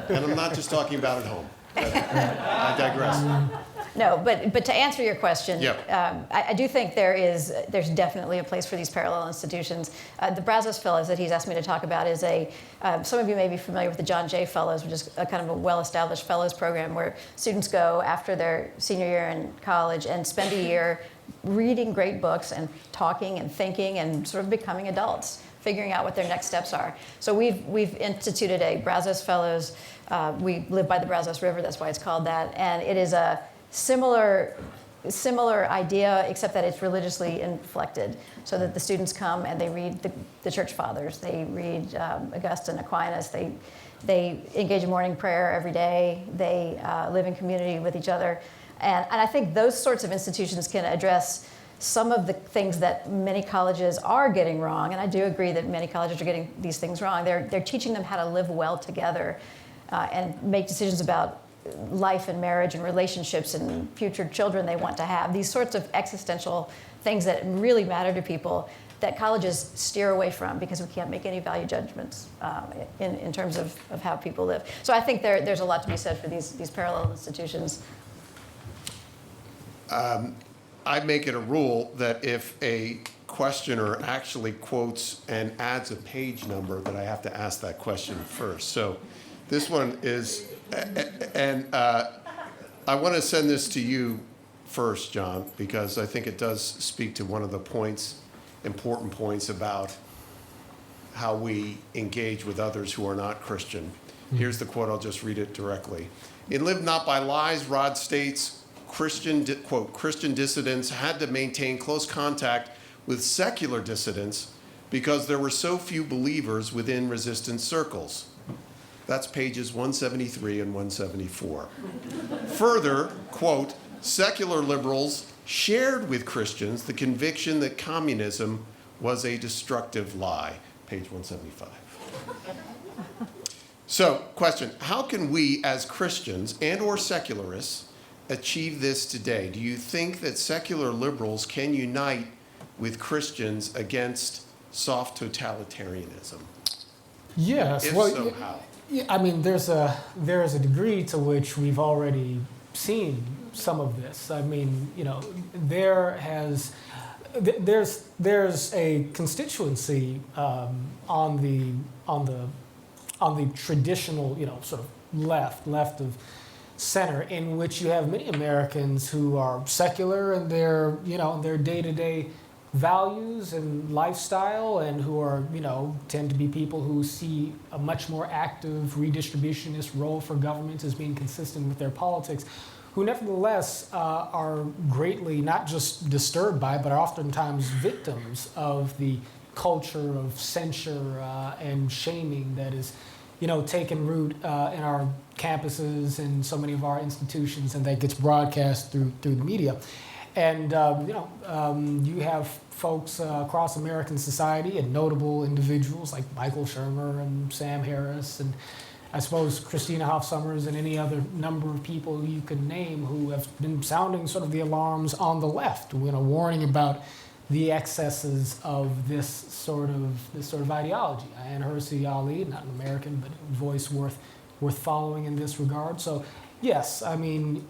And I'm not just talking about at home. I digress. No, but to answer your question, Yeah. I do think there's definitely a place for these parallel institutions. The Brazos Fellows that he's asked me to talk about is some of you may be familiar with the John Jay Fellows, which is a kind of a well-established fellows program where students go after their senior year in college and spend a year reading great books and talking and thinking and sort of becoming adults, figuring out what their next steps are. So we've instituted a Brazos Fellows. We live by the Brazos River, that's why it's called that, and it is a similar idea, except that it's religiously inflected, so that the students come and they read the church fathers. They read Augustine, Aquinas. They engage in morning prayer every day. They live in community with each other. And I think those sorts of institutions can address some of the things that many colleges are getting wrong. And I do agree that many colleges are getting these things wrong. They're teaching them how to live well together and make decisions about life and marriage and relationships and future children they want to have. These sorts of existential things that really matter to people that colleges steer away from because we can't make any value judgments in terms of how people live. So I think there's a lot to be said for these parallel institutions. I make it a rule that if a questioner actually quotes and adds a page number, that I have to ask that question first. So this one is, and I want to send this to you first, John, because I think it does speak to one of the important points about how we engage with others who are not Christian. Here's the quote, I'll just read it directly. In Live Not by Lies, Rod states, quote, Christian dissidents had to maintain close contact with secular dissidents because there were so few believers within resistance circles. That's pages 173 and 174. Further, quote, secular liberals shared with Christians the conviction that communism was a destructive lie, page 175. So, question, how can we as Christians and or secularists achieve this today? Do you think that secular liberals can unite with Christians against soft totalitarianism? Yes. If well, so, how? Yeah, I mean, there's a degree to which we've already seen some of this. I mean, you know, there's a constituency on the traditional, you know, sort of left of center, in which you have many Americans who are secular in their day-to-day values and lifestyle, and who are, you know, tend to be people who see a much more active redistributionist role for government as being consistent with their politics, who nevertheless are greatly not just disturbed by, but are oftentimes victims of the culture of censure and shaming that is taken root in our campuses and so many of our institutions, and that gets broadcast through the media. And you have folks across American society and notable individuals like Michael Shermer and Sam Harris, and I suppose Christina Hoff Sommers and any other number of people you can name who have been sounding sort of the alarms on the left, warning about the excesses of this sort of ideology. Ayaan Hirsi Ali, not an American, but a voice worth following in this regard. So, yes, I mean,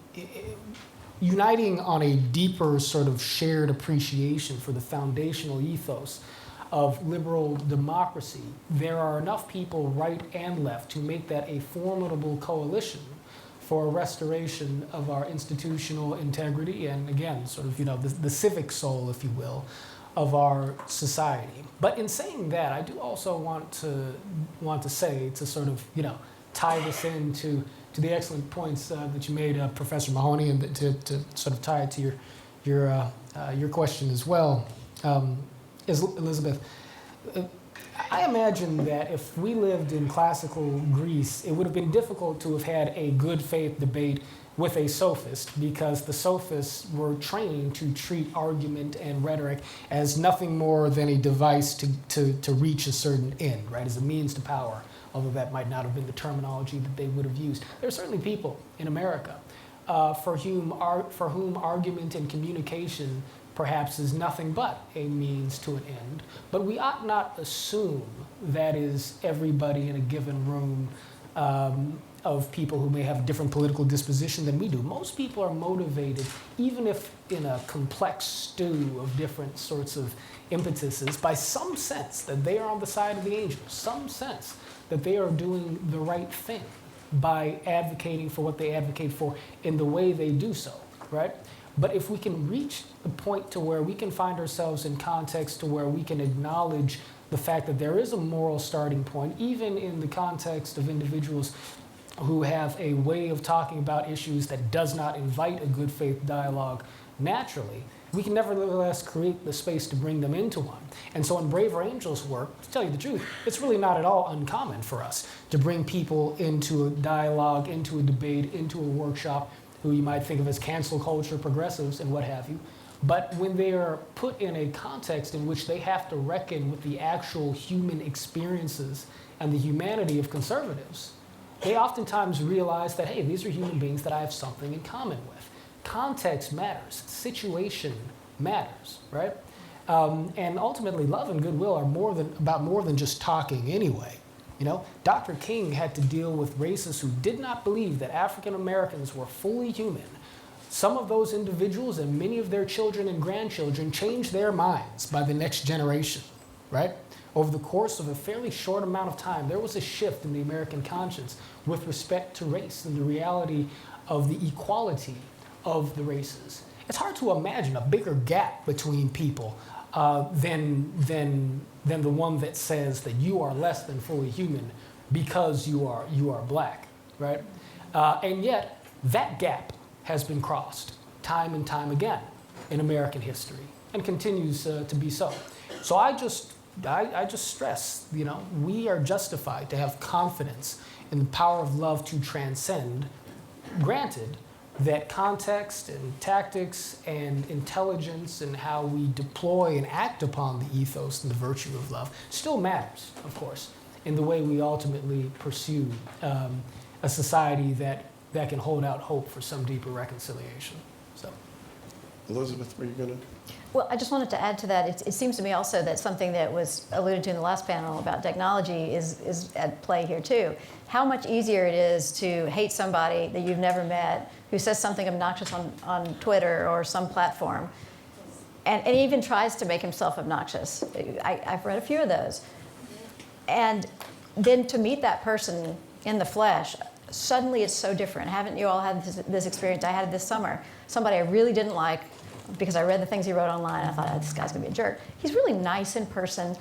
uniting on a deeper sort of shared appreciation for the foundational ethos of liberal democracy, there are enough people, right and left, to make that a formidable coalition for a restoration of our institutional integrity and, again, sort of, the civic soul, if you will, of our society. But in saying that, I do also want to say, to sort of, tie this into the excellent points that you made, Professor Mahoney, and to sort of tie it to your question as well, Elizabeth. I imagine that if we lived in classical Greece, it would have been difficult to have had a good faith debate with a sophist, because the sophists were trained to treat argument and rhetoric as nothing more than a device to reach a certain end, right, as a means to power, although that might not have been the terminology that they would have used. There are certainly people in America for whom argument and communication perhaps is nothing but a means to an end. But we ought not assume that is everybody in a given room of people who may have a different political disposition than we do. Most people are motivated, even if in a complex stew of different sorts of impetuses, by some sense that they are on the side of the angels, some sense that they are doing the right thing by advocating for what they advocate for in the way they do so, right? But if we can reach the point to where we can find ourselves in context to where we can acknowledge the fact that there is a moral starting point, even in the context of individuals who have a way of talking about issues that does not invite a good faith dialogue naturally, we can nevertheless create the space to bring them into one. And so in Braver Angels' work, to tell you the truth, it's really not at all uncommon for us to bring people into a dialogue, into a debate, into a workshop, who you might think of as cancel culture progressives and what have you. But when they are put in a context in which they have to reckon with the actual human experiences and the humanity of conservatives, they oftentimes realize that, hey, these are human beings that I have something in common with. Context matters. Situation matters, right? And ultimately, love and goodwill are about more than just talking anyway. Dr. King had to deal with racists who did not believe that African Americans were fully human. Some of those individuals and many of their children and grandchildren changed their minds by the next generation, right? Over the course of a fairly short amount of time, there was a shift in the American conscience with respect to race and the reality of the equality of the races. It's hard to imagine a bigger gap between people than the one that says that you are less than fully human because you are black, right? And yet that gap has been crossed time and time again in American history and continues to be so. So I just stress, we are justified to have confidence in the power of love to transcend, granted that context and tactics and intelligence and how we deploy and act upon the ethos and the virtue of love still matters, of course, in the way we ultimately pursue a society that can hold out hope for some deeper reconciliation. So, Elizabeth, were you going to? Well, I just wanted to add to that. It seems to me also that something that was alluded to in the last panel about technology is at play here too. How much easier it is to hate somebody that you've never met who says something obnoxious on Twitter or some platform, and even tries to make himself obnoxious. I've read a few of those. And then to meet that person in the flesh, suddenly it's so different. Haven't you all had this experience? I had it this summer. Somebody I really didn't like, because I read the things he wrote online. I thought, oh, this guy's gonna be a jerk. He's really nice in person.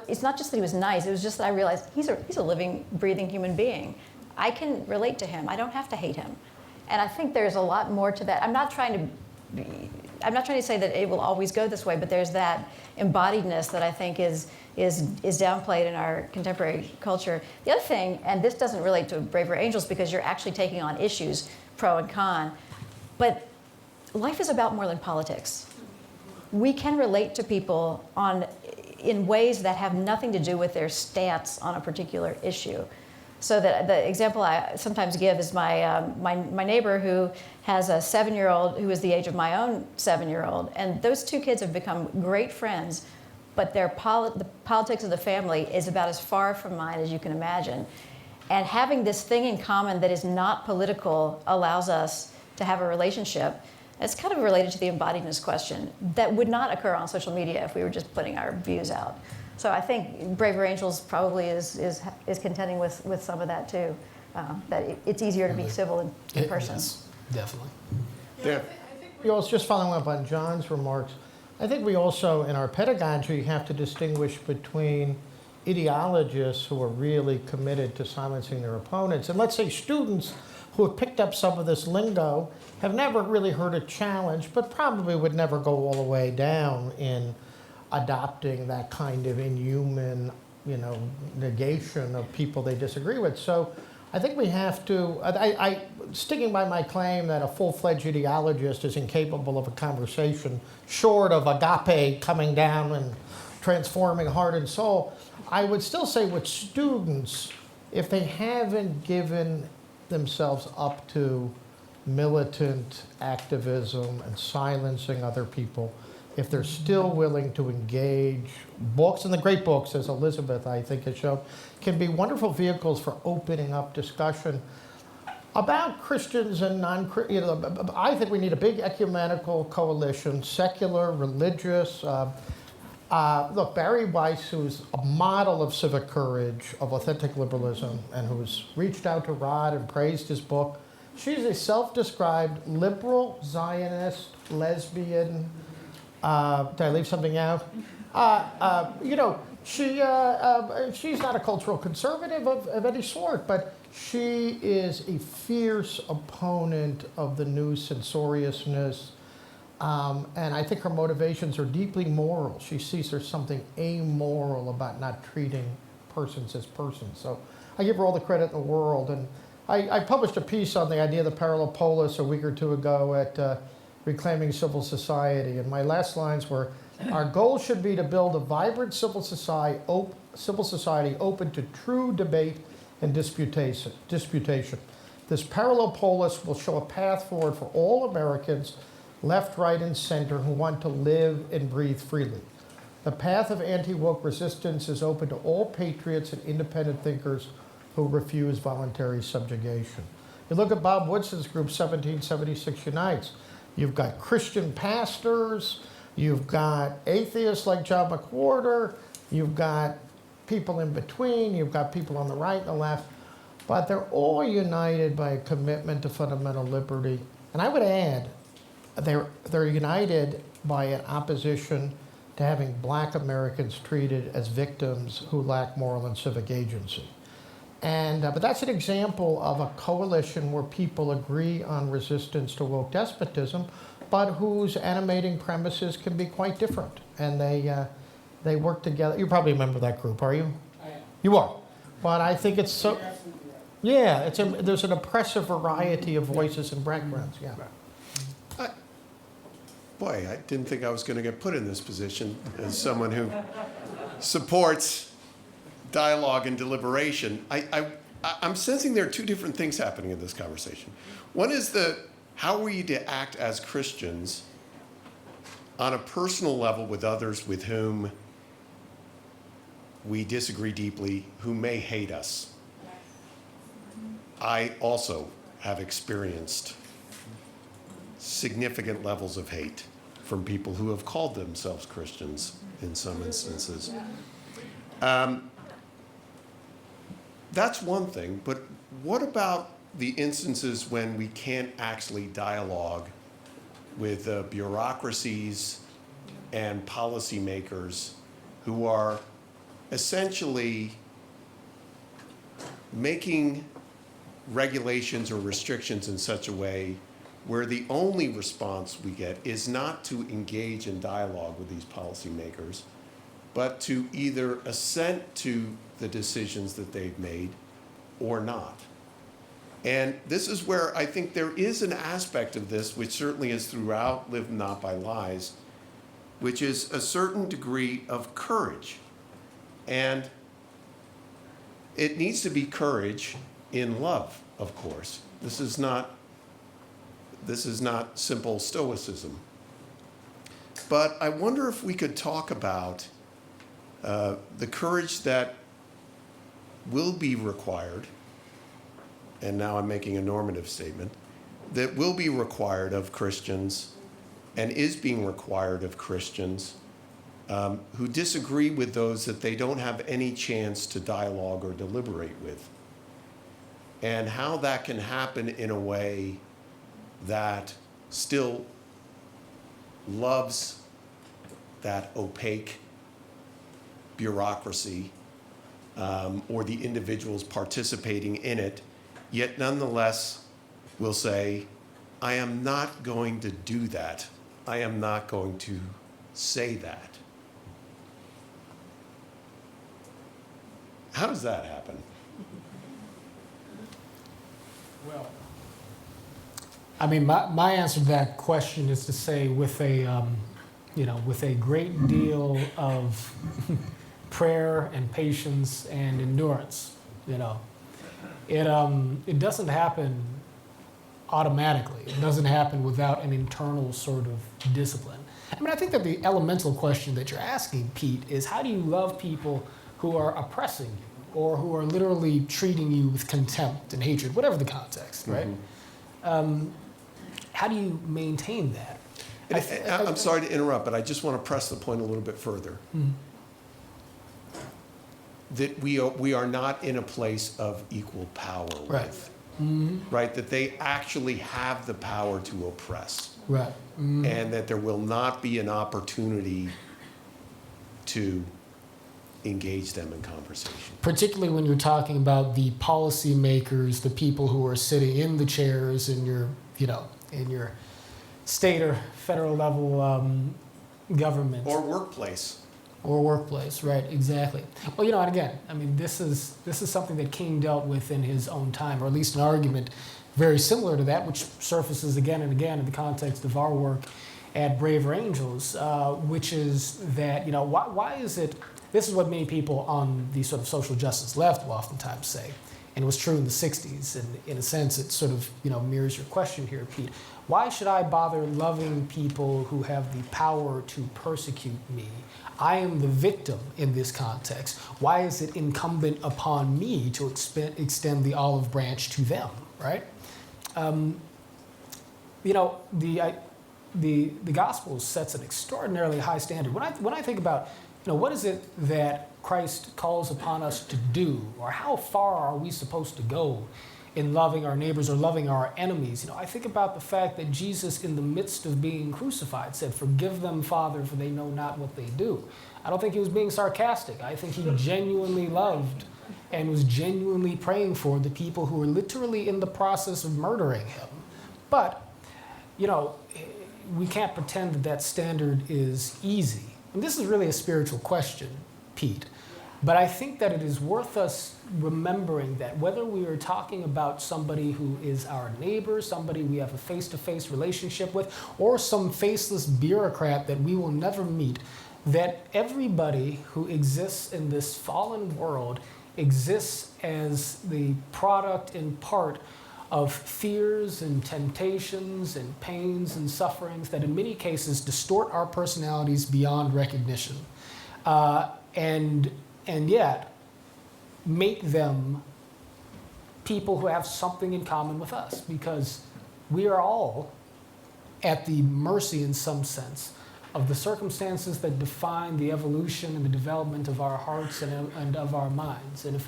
It's not just that he was nice, it was just that I realized he's a living, breathing human being. I can relate to him. I don't have to hate him. And I think there's a lot more to that. I'm not trying to I'm not trying to say that it will always go this way, but there's that embodiedness that I think is downplayed in our contemporary culture. The other thing, and this doesn't relate to Braver Angels because you're actually taking on issues, pro and con, but life is about more than politics. We can relate to people in ways that have nothing to do with their stance on a particular issue. So the example I sometimes give is my neighbor who has a 7-year-old who is the age of my own 7-year-old, and those two kids have become great friends, but the politics of the family is about as far from mine as you can imagine. And having this thing in common that is not political allows us to have a relationship. It's kind of related to the embodiedness question that would not occur on social media if we were just putting our views out. So I think Braver Angels probably is contending with some of that too. That it's easier to be civil in person. Yes, definitely. Yeah. We also, just following up on John's remarks, I think we also, in our pedagogy, have to distinguish between ideologists who are really committed to silencing their opponents, and let's say students who have picked up some of this lingo, have never really heard a challenge, but probably would never go all the way down in adopting that kind of inhuman, negation of people they disagree with. So I think we have to, sticking by my claim that a full-fledged ideologist is incapable of a conversation, short of agape coming down and transforming heart and soul, I would still say with students, if they haven't given themselves up to militant activism and silencing other people, if they're still willing to engage, books, and the great books, as Elizabeth, I think, has shown, can be wonderful vehicles for opening up discussion about Christians and non-Christians. I think we need a big ecumenical coalition, secular, religious. Look, Barry Weiss, who's a model of civic courage, of authentic liberalism, and who's reached out to Rod and praised his book. She's a self-described liberal, Zionist, lesbian. Did I leave something out? She's not a cultural conservative of any sort, but she is a fierce opponent of the new censoriousness. And I think her motivations are deeply moral. She sees there's something amoral about not treating persons as persons. So I give her all the credit in the world. And I published a piece on the idea of the parallel polis a week or two ago at Reclaiming Civil Society. And my last lines were, our goal should be to build a vibrant civil society open to true debate and disputation. This parallel polis will show a path forward for all Americans, left, right, and center, who want to live and breathe freely. The path of anti-woke resistance is open to all patriots and independent thinkers who refuse voluntary subjugation. You look at Bob Woodson's group, 1776 Unites. You've got Christian pastors, you've got atheists like John McWhorter, you've got people in between, you've got people on the right and the left, but they're all united by a commitment to fundamental liberty. And I would add, they're united by an opposition to having black Americans treated as victims who lack moral and civic agency. And, but that's an example of a coalition where people agree on resistance to woke despotism, but whose animating premises can be quite different. And they work together. You probably remember that group, are you? I am. You are. But I think it's so, You're absolutely right. yeah, there's an oppressive variety of voices and backgrounds, yeah. Boy, I didn't think I was going to get put in this position as someone who supports dialogue and deliberation. I'm sensing there are two different things happening in this conversation. One is how are we to act as Christians on a personal level with others with whom we disagree deeply, who may hate us. I also have experienced significant levels of hate from people who have called themselves Christians in some instances. That's one thing, but what about the instances when we can't actually dialogue with bureaucracies and policymakers who are essentially making regulations or restrictions in such a way where the only response we get is not to engage in dialogue with these policymakers, but to either assent to the decisions that they've made or not. And this is where I think there is an aspect of this, which certainly is throughout Live Not by Lies, which is a certain degree of courage. And it needs to be courage in love, of course. This is not simple stoicism. But I wonder if we could talk about the courage that will be required, and now I'm making a normative statement, that will be required of Christians and is being required of Christians who disagree with those that they don't have any chance to dialogue or deliberate with. And how that can happen in a way that still loves that opaque bureaucracy or the individuals participating in it, yet nonetheless will say, I am not going to do that. I am not going to say that. How does that happen? Well, I mean, my answer to that question is to say with a great deal of prayer and patience and endurance, it doesn't happen automatically. It doesn't happen without an internal sort of discipline. I mean, I think that the elemental question that you're asking, Pete, is how do you love people who are oppressing you or who are literally treating you with contempt and hatred, whatever the context, right? Mm-hmm. How do you maintain that? I'm sorry to interrupt, but I just want to press the point a little bit further. Mm. That we are not in a place of equal power Right. with, Mm-hmm. right? That they actually have the power to oppress, Right. Mm. and that there will not be an opportunity to engage them in conversation. Particularly when you're talking about the policymakers, the people who are sitting in the chairs in your, in your state or federal level government. Or workplace. Or workplace, right, exactly. Well, and again, I mean, this is something that King dealt with in his own time, or at least an argument very similar to that, which surfaces again and again in the context of our work at Braver Angels, which is that, why is it, this is what many people on the sort of social justice left will oftentimes say, and it was true in the 60s, and in a sense it sort of, mirrors your question here, Pete. Why should I bother loving people who have the power to persecute me? I am the victim in this context. Why is it incumbent upon me to extend the olive branch to them, right? The gospel sets an extraordinarily high standard. When I think about, what is it that Christ calls upon us to do, or how far are we supposed to go in loving our neighbors or loving our enemies? I think about the fact that Jesus, in the midst of being crucified, said, "Forgive them, Father, for they know not what they do." I don't think he was being sarcastic. I think he genuinely loved and was genuinely praying for the people who were literally in the process of murdering him. But, we can't pretend that that standard is easy. And this is really a spiritual question, Pete. But I think that it is worth us remembering that whether we are talking about somebody who is our neighbor, somebody we have a face-to-face relationship with, or some faceless bureaucrat that we will never meet, that everybody who exists in this fallen world exists as the product in part of fears and temptations and pains and sufferings that in many cases distort our personalities beyond recognition. And yet make them people who have something in common with us, because we are all at the mercy, in some sense, of the circumstances that define the evolution and the development of our hearts and of our minds. And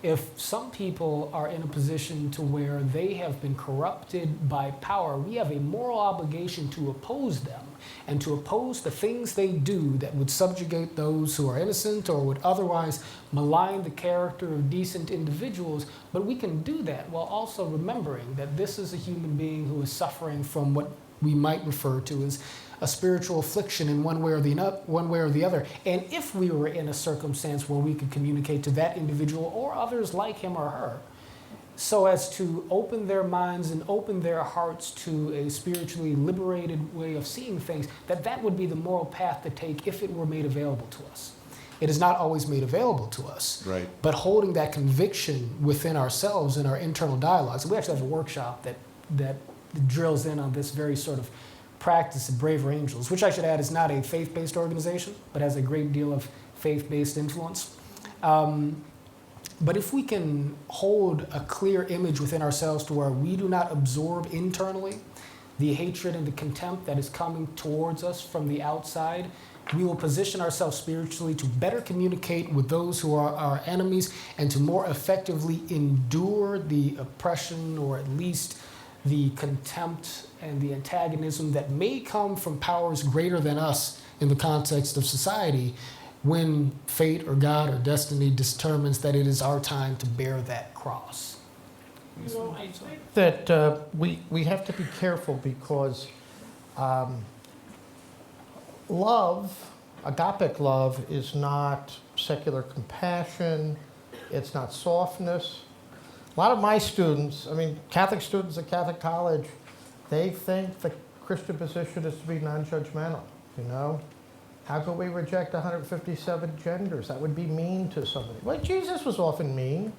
If some people are in a position to where they have been corrupted by power, we have a moral obligation to oppose them and to oppose the things they do that would subjugate those who are innocent or would otherwise malign the character of decent individuals. But we can do that while also remembering that this is a human being who is suffering from what we might refer to as a spiritual affliction in one way or the other. And if we were in a circumstance where we could communicate to that individual or others like him or her, so as to open their minds and open their hearts to a spiritually liberated way of seeing things, that would be the moral path to take if it were made available to us. It is not always made available to us. Right. But holding that conviction within ourselves in our internal dialogues. We actually have a workshop that drills in on this very sort of practice of Braver Angels, which I should add is not a faith-based organization, but has a great deal of faith-based influence. But if we can hold a clear image within ourselves to where we do not absorb internally the hatred and the contempt that is coming towards us from the outside, we will position ourselves spiritually to better communicate with those who are our enemies and to more effectively endure the oppression or at least the contempt and the antagonism that may come from powers greater than us in the context of society when fate or God or destiny determines that it is our time to bear that cross. You know, I think That we have to be careful because love, agapic love, is not secular compassion, it's not softness. A lot of my students, I mean, Catholic students at Catholic college, they think the Christian position is to be non-judgmental, you know? How could we reject 157 genders? That would be mean to somebody. Well, Jesus was often mean.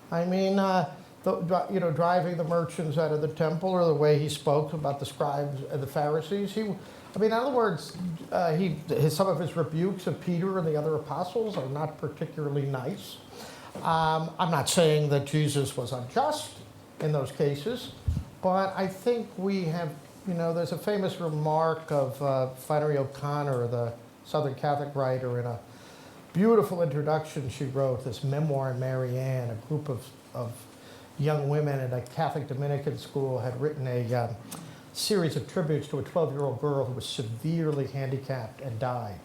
I mean, driving the merchants out of the temple, or the way he spoke about the scribes and the Pharisees. In other words, some of his rebukes of Peter and the other apostles are not particularly nice. I'm not saying that Jesus was unjust in those cases, but I think we have, there's a famous remark of Flannery O'Connor, the Southern Catholic writer, in a beautiful introduction she wrote, this memoir, Mary Ann. A group of young women at a Catholic Dominican school had written a series of tributes to a 12-year-old girl who was severely handicapped and died.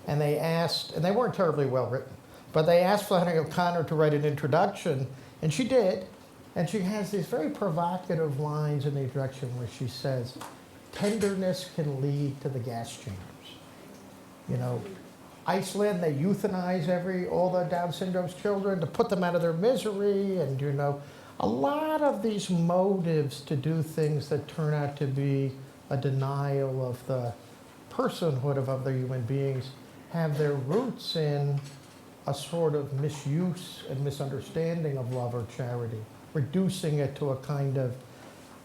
And they asked, and they weren't terribly well written, but they asked Flannery O'Connor to write an introduction, and she did. And she has these very provocative lines in the introduction where she says, tenderness can lead to the gas chambers. Iceland, they euthanize all the Down syndrome's children to put them out of their misery, and a lot of these motives to do things that turn out to be a denial of the personhood of other human beings have their roots in a sort of misuse and misunderstanding of love or charity, reducing it to a kind of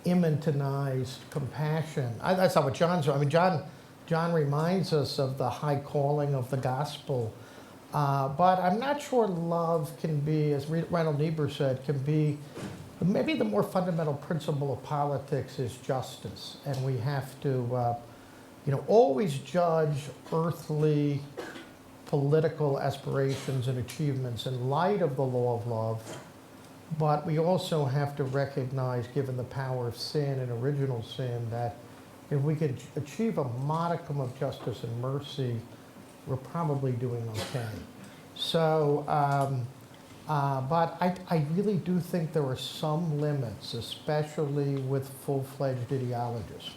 immanentized compassion. That's not what John's doing. I mean, John reminds us of the high calling of the gospel. But I'm not sure love can be, as Reinhold Niebuhr said, can be, maybe the more fundamental principle of politics is justice. And we have to, always judge earthly political aspirations and achievements in light of the law of love. But we also have to recognize, given the power of sin and original sin, that if we could achieve a modicum of justice and mercy, we're probably doing okay. So, but I really do think there are some limits, especially with full-fledged ideologists.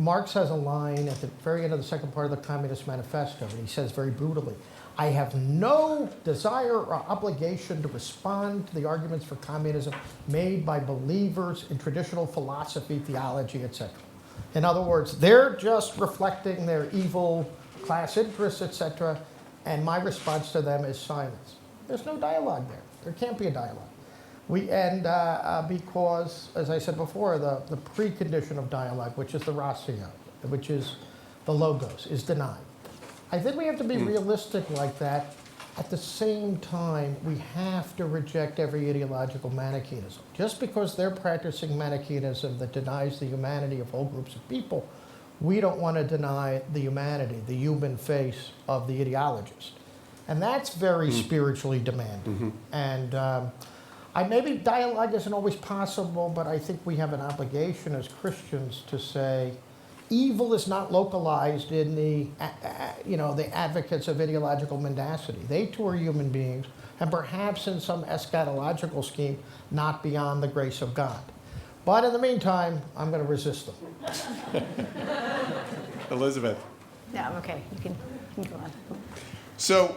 Marx has a line at the very end of the second part of the Communist Manifesto, and he says very brutally, I have no desire or obligation to respond to the arguments for communism made by believers in traditional philosophy, theology, etc. In other words, they're just reflecting their evil class interests, etc., and my response to them is silence. There's no dialogue there. There can't be a dialogue. Because, as I said before, the precondition of dialogue, which is the ratio, which is the logos, is denied. I think we have to be realistic like that. At the same time, we have to reject every ideological Manichaeism. Just because they're practicing Manichaeism that denies the humanity of whole groups of people, we don't want to deny the humanity, the human face of the ideologist. And that's very spiritually demanding. And maybe dialogue isn't always possible, but I think we have an obligation as Christians to say, evil is not localized in the advocates of ideological mendacity. They too are human beings, and perhaps in some eschatological scheme, not beyond the grace of God. But in the meantime, I'm going to resist them. Elizabeth. No, I'm okay. You can go on. So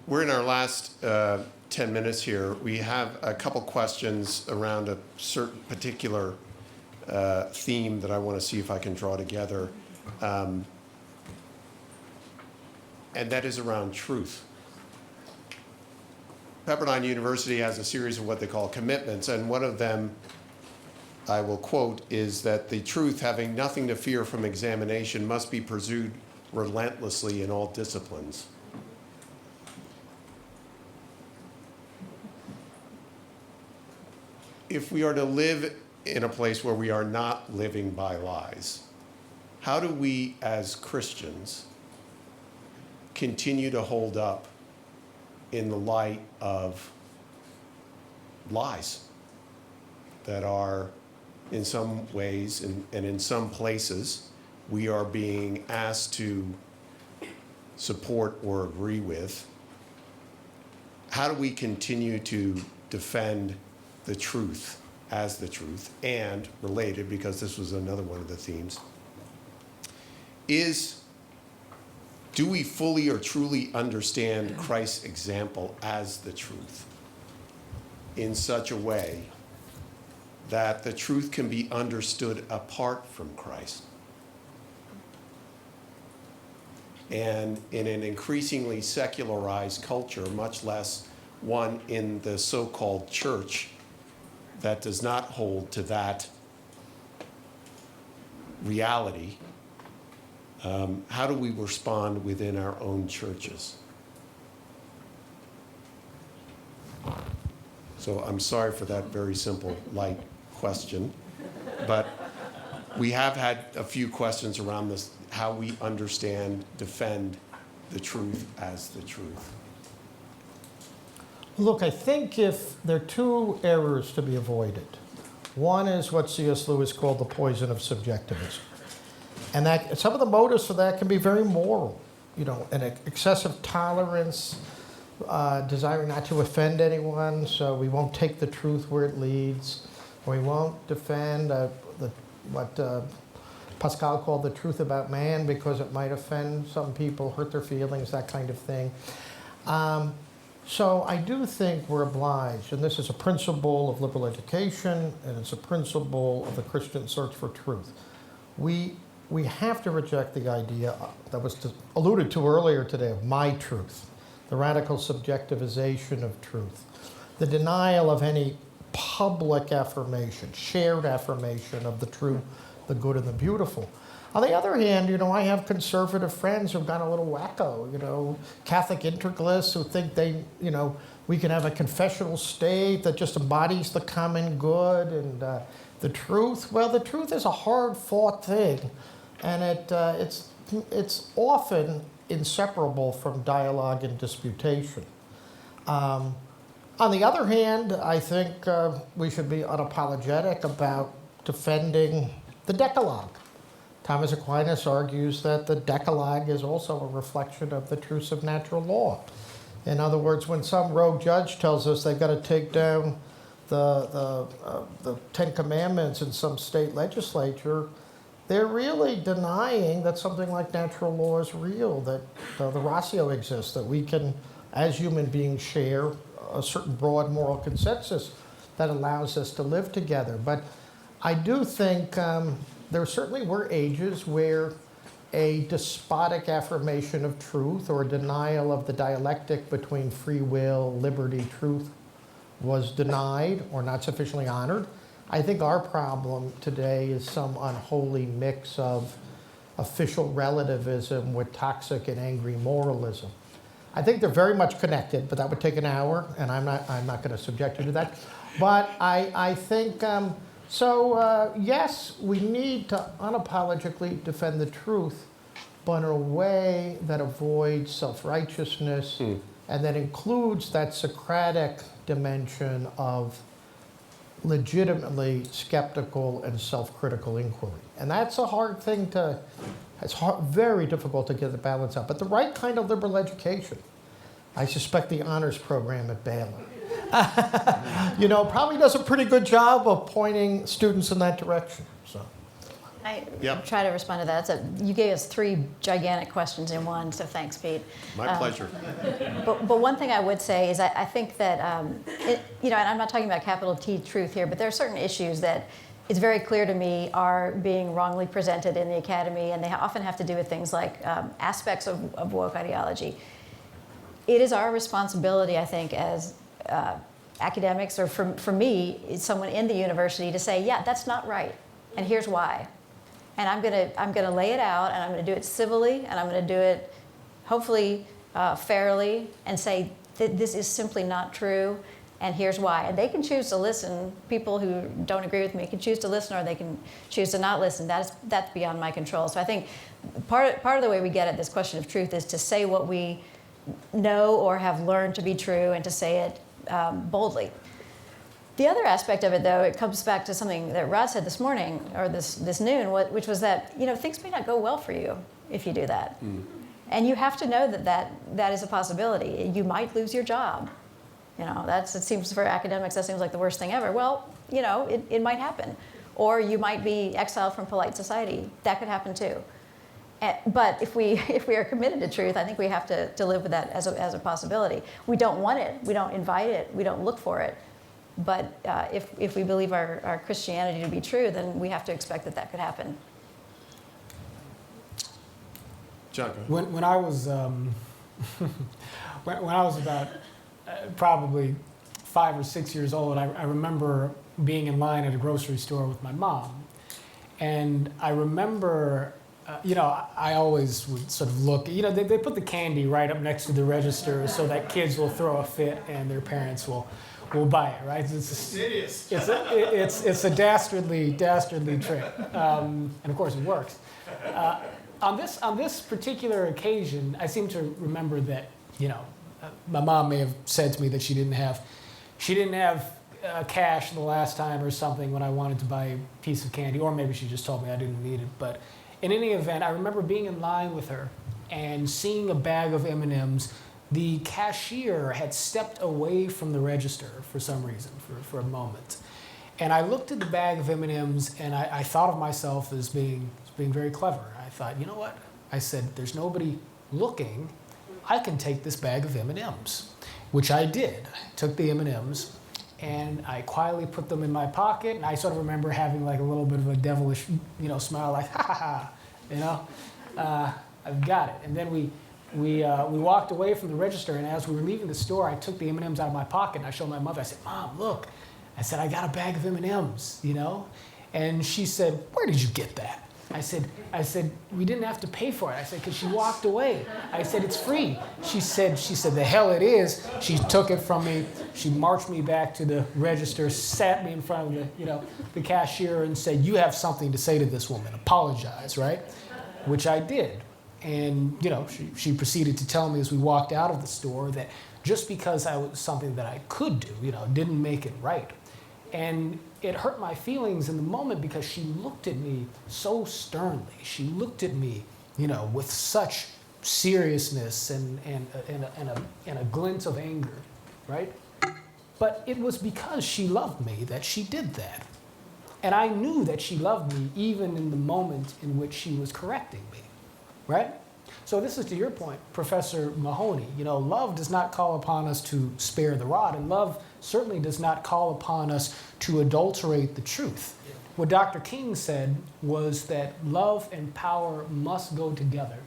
we're in our last 10 minutes here. We have a couple questions around a certain particular theme that I want to see if I can draw together. And that is around truth. Pepperdine University has a series of what they call commitments, and one of them, I will quote, is that the truth, having nothing to fear from examination, must be pursued relentlessly in all disciplines. If we are to live in a place where we are not living by lies, how do we as Christians continue to hold up in the light of lies that are in some ways and in some places we are being asked to support or agree with? How do we continue to defend the truth as the truth? And related, because this was another one of the themes, do we fully or truly understand Christ's example as the truth in such a way that the truth can be understood apart from Christ? And in an increasingly secularized culture, much less one in the so-called church that does not hold to that reality, how do we respond within our own churches? So I'm sorry for that very simple, light question, but we have had a few questions around this, how we understand, defend the truth as the truth. Look, I think if there are two errors to be avoided. One is what C.S. Lewis called the poison of subjectivism. And that some of the motives for that can be very moral, an excessive tolerance, desiring not to offend anyone, so we won't take the truth where it leads. We won't defend what Pascal called the truth about man because it might offend some people, hurt their feelings, that kind of thing. So I do think we're obliged, and this is a principle of liberal education, and it's a principle of the Christian search for truth. We have to reject the idea that was alluded to earlier today of my truth, the radical subjectivization of truth, the denial of any public affirmation, shared affirmation of the true, the good, and the beautiful. On the other hand, I have conservative friends who've gone a little wacko, Catholic integralists who think we can have a confessional state that just embodies the common good and the truth. Well, the truth is a hard-fought thing, and it's often inseparable from dialogue and disputation. On the other hand, I think we should be unapologetic about defending the Decalogue. Thomas Aquinas argues that the Decalogue is also a reflection of the truths of natural law. In other words, when some rogue judge tells us they've got to take down the Ten Commandments in some state legislature, they're really denying that something like natural law is real, that the ratio exists, that we can, as human beings, share a certain broad moral consensus that allows us to live together. But I do think there certainly were ages where a despotic affirmation of truth or a denial of the dialectic between free will, liberty, truth was denied or not sufficiently honored. I think our problem today is some unholy mix of official relativism with toxic and angry moralism. I think they're very much connected, but that would take an hour, and I'm not going to subject you to that. But I think, yes, we need to unapologetically defend the truth, but in a way that avoids self-righteousness and that includes that Socratic dimension of legitimately skeptical and self-critical inquiry. And that's a hard thing to, very difficult to get the balance out. But the right kind of liberal education, I suspect the honors program at Baylor, probably does a pretty good job of pointing students in that direction. So. I Yep. try to respond to that. So you gave us 3 gigantic questions in one, so thanks, Pete. My pleasure. But one thing I would say is I think that, and I'm not talking about capital T truth here, but there are certain issues that it's very clear to me are being wrongly presented in the academy, and they often have to do with things like aspects of woke ideology. It is our responsibility, I think, as academics, or for me, someone in the university, to say, yeah, that's not right, and here's why. And I'm gonna lay it out, and I'm gonna do it civilly, and I'm gonna do it hopefully fairly, and say this is simply not true, and here's why. And they can choose to listen. People who don't agree with me can choose to listen, or they can choose to not listen. That's beyond my control. So I think part of the way we get at this question of truth is to say what we know or have learned to be true, and to say it boldly. The other aspect of it, though, it comes back to something that Rod said this morning, or this noon, which was that things may not go well for you if you do that. And you have to know that is a possibility. You might lose your job. It seems for academics, that seems like the worst thing ever. Well, it might happen. Or you might be exiled from polite society. That could happen too. But if we are committed to truth, I think we have to live with that as a possibility. We don't want it. We don't invite it. We don't look for it. But if we believe our Christianity to be true, then we have to expect that could happen. John, go ahead. When I was when I was about probably 5 or 6 years old, I remember being in line at a grocery store with my mom, and I remember. I always would sort of look. They put the candy right up next to the register so that kids will throw a fit and their parents will buy it. Right? It's a dastardly trick, and of course it works. On this particular occasion, I seem to remember that my mom may have said to me that she didn't have cash the last time or something when I wanted to buy a piece of candy, or maybe she just told me I didn't need it. But in any event, I remember being in line with her and seeing a bag of M&Ms. The cashier had stepped away from the register for some reason, for a moment. And I looked at the bag of M&Ms, and I thought of myself as being very clever. I thought, you know what? I said, there's nobody looking. I can take this bag of M&Ms, which I did. I took the M&Ms, and I quietly put them in my pocket, and I sort of remember having like a little bit of a devilish, smile, like ha ha, I've got it. And then we walked away from the register, and as we were leaving the store, I took the M&Ms out of my pocket, and I showed my mother. I said, Mom, look. I said, I got a bag of M&Ms, And she said, where did you get that? I said, we didn't have to pay for it. I said, because she walked away. I said, it's free. She said, the hell it is. She took it from me. She marched me back to the register, sat me in front of the cashier, and said, you have something to say to this woman. Apologize, right? Which I did. And, she proceeded to tell me as we walked out of the store that just because I was something that I could do, didn't make it right. And it hurt my feelings in the moment because she looked at me so sternly. She looked at me, with such seriousness and a glint of anger, right? But it was because she loved me that she did that. And I knew that she loved me even in the moment in which she was correcting me, right? So this is to your point, Professor Mahoney. Love does not call upon us to spare the rod, and love certainly does not call upon us to adulterate the truth. What Dr. King said was that love and power must go together,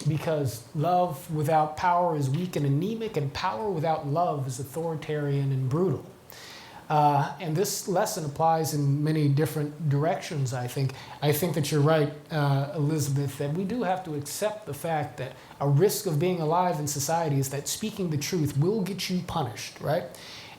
because love without power is weak and anemic, and power without love is authoritarian and brutal. And this lesson applies in many different directions, I think. I think that you're right, Elizabeth, that we do have to accept the fact that a risk of being alive in society is that speaking the truth will get you punished, right?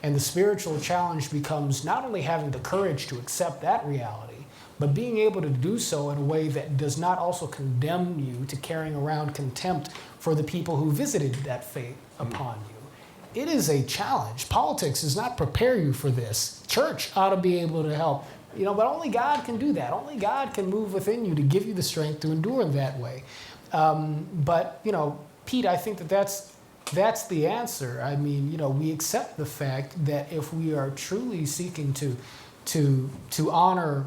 And the spiritual challenge becomes not only having the courage to accept that reality, but being able to do so in a way that does not also condemn you to carrying around contempt for the people who visited that faith upon you. It is a challenge. Politics does not prepare you for this. Church ought to be able to help. But only God can do that. Only God can move within you to give you the strength to endure in that way. But Pete, I think that's the answer. I mean, we accept the fact that if we are truly seeking to honor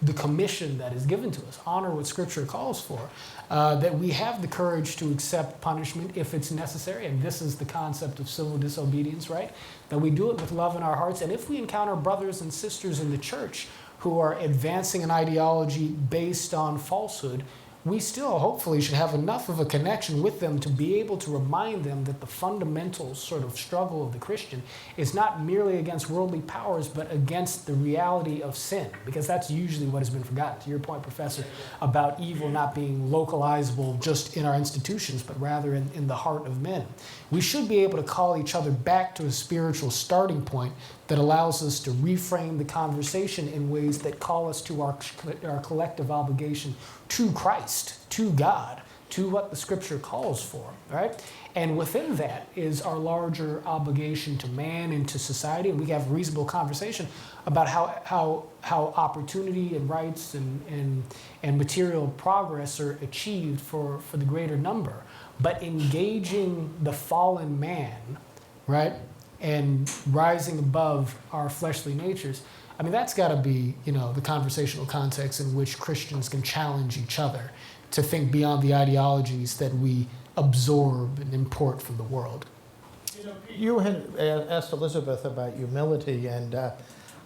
the commission that is given to us, honor what Scripture calls for, that we have the courage to accept punishment if it's necessary, and this is the concept of civil disobedience, right? That we do it with love in our hearts, and if we encounter brothers and sisters in the church who are advancing an ideology based on falsehood, we still hopefully should have enough of a connection with them to be able to remind them that the fundamental sort of struggle of the Christian is not merely against worldly powers, but against the reality of sin, because that's usually what has been forgotten. To your point, Professor, about evil not being localizable just in our institutions, but rather in the heart of men. We should be able to call each other back to a spiritual starting point that allows us to reframe the conversation in ways that call us to our collective obligation to Christ, to God, to what the Scripture calls for, right? And within that is our larger obligation to man and to society, and we have reasonable conversation about how opportunity and rights and material progress are achieved for the greater number. But engaging the fallen man, right, and rising above our fleshly natures, I mean, that's got to be, the conversational context in which Christians can challenge each other to think beyond the ideologies that we absorb and import from the world. You had asked Elizabeth about humility, and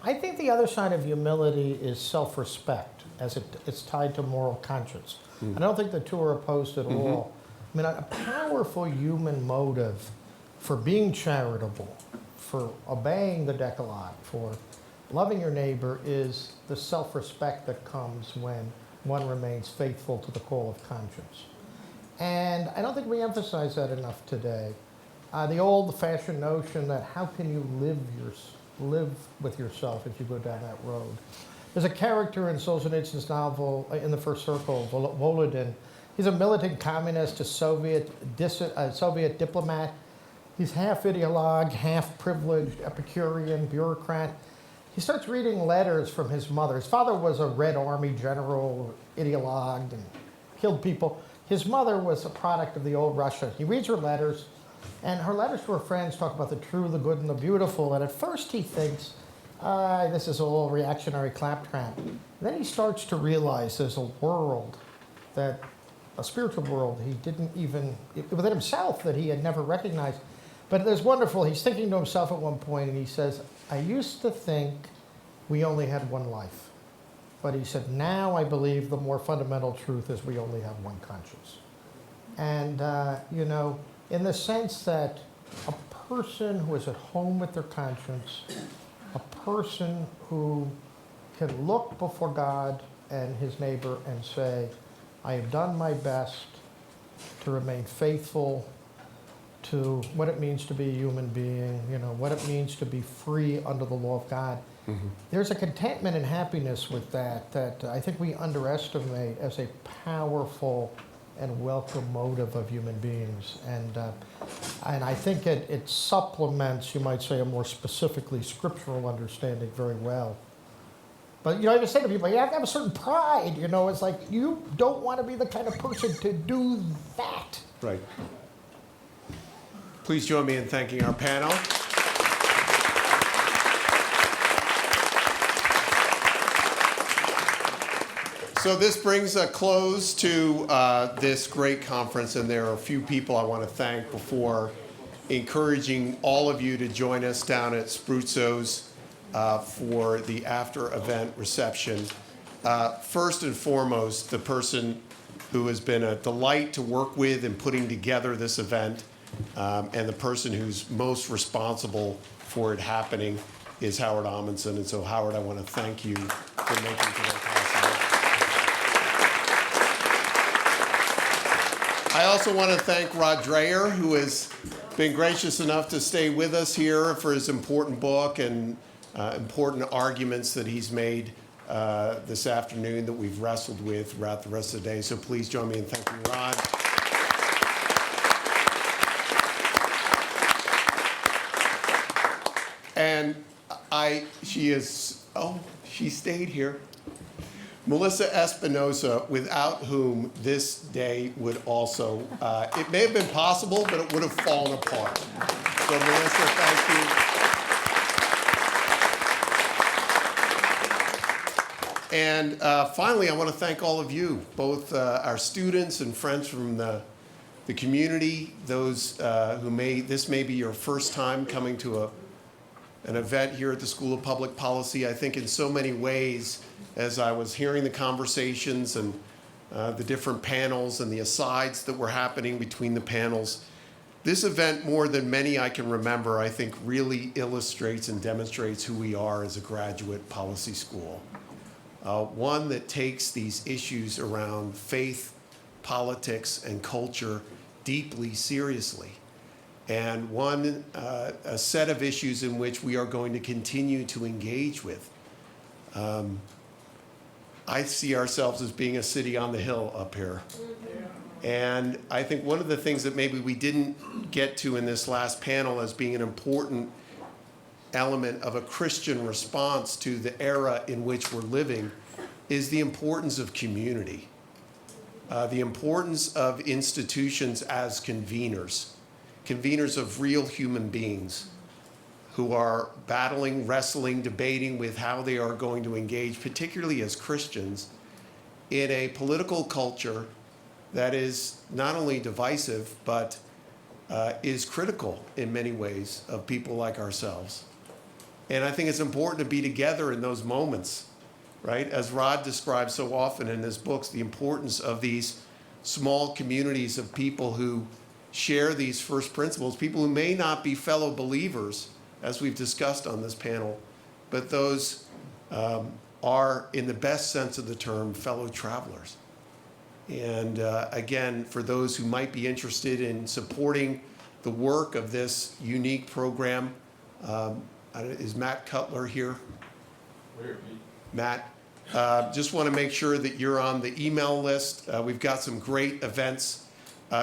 I think the other side of humility is self-respect, as it's tied to moral conscience. I don't think the two are opposed at all. I mean, a powerful human motive for being charitable, for obeying the Decalogue, for loving your neighbor is the self-respect that comes when one remains faithful to the call of conscience. And I don't think we emphasize that enough today. The old-fashioned notion that how can you live with yourself as you go down that road. There's a character in Solzhenitsyn's novel, In the First Circle, Volodin. He's a militant communist, a Soviet diplomat. He's half ideologue, half privileged, Epicurean, bureaucrat. He starts reading letters from his mother. His father was a Red Army general, ideologued, and killed people. His mother was a product of the old Russia. He reads her letters, and her letters to her friends talk about the true, the good, and the beautiful. And at first he thinks, this is all reactionary claptrap. And then he starts to realize there's a world, a spiritual world he didn't even, within himself, that he had never recognized. But there's wonderful, he's thinking to himself at one point, and he says, I used to think we only had one life. But he said, now I believe the more fundamental truth is we only have one conscience. And, in the sense that a person who is at home with their conscience, a person who can look before God and his neighbor and say, I have done my best to remain faithful to what it means to be a human being, what it means to be free under the law of God. There's a contentment and happiness with that I think we underestimate as a powerful and welcome motive of human beings. And I think it supplements, you might say, a more specifically scriptural understanding very well. But, I just say to people, you have to have a certain pride, it's like you don't want to be the kind of person to do that. Right. Please join me in thanking our panel. So this brings a close to this great conference, and there are a few people I want to thank before encouraging all of you to join us down at Spruzzo's for the after-event reception. First and foremost, the person who has been a delight to work with in putting together this event, and the person who's most responsible for it happening is Howard Amundsen. And so, Howard, I want to thank you for making today possible. I also want to thank Rod Dreher, who has been gracious enough to stay with us here for his important book and important arguments that he's made this afternoon that we've wrestled with throughout the rest of the day. So please join me in thanking Rod. And she stayed here. Melissa Espinosa, without whom this day would also, it may have been possible, but it would have fallen apart. So Melissa, thank you. And finally, I want to thank all of you, both our students and friends from the community, those this may be your first time coming to an event here at the School of Public Policy. I think in so many ways, as I was hearing the conversations and the different panels and the asides that were happening between the panels, this event, more than many I can remember, I think really illustrates and demonstrates who we are as a graduate policy school. One that takes these issues around faith, politics, and culture deeply seriously. And a set of issues in which we are going to continue to engage with. I see ourselves as being a city on the hill up here. And I think one of the things that maybe we didn't get to in this last panel as being an important element of a Christian response to the era in which we're living is the importance of community, the importance of institutions as conveners of real human beings who are battling, wrestling, debating with how they are going to engage, particularly as Christians, in a political culture that is not only divisive, but is critical in many ways of people like ourselves. And I think it's important to be together in those moments, right? As Rod describes so often in his books, the importance of these small communities of people who share these first principles, people who may not be fellow believers, as we've discussed on this panel, but those are, in the best sense of the term, fellow travelers. And again, for those who might be interested in supporting the work of this unique program, is Matt Cutler here? Where? Matt, just want to make sure that you're on the email list. We've got some great events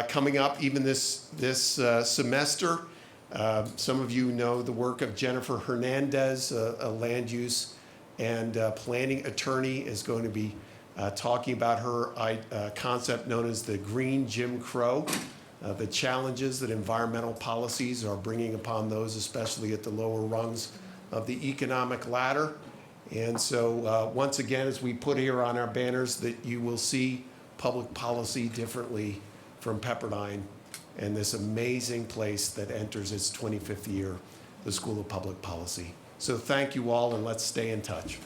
coming up even this semester. Some of you know the work of Jennifer Hernandez, a land use and planning attorney, is going to be talking about her concept known as the Green Jim Crow, the challenges that environmental policies are bringing upon those, especially at the lower rungs of the economic ladder. And so once again, as we put here on our banners, that you will see public policy differently from Pepperdine and this amazing place that enters its 25th year, the School of Public Policy. So thank you all, and let's stay in touch.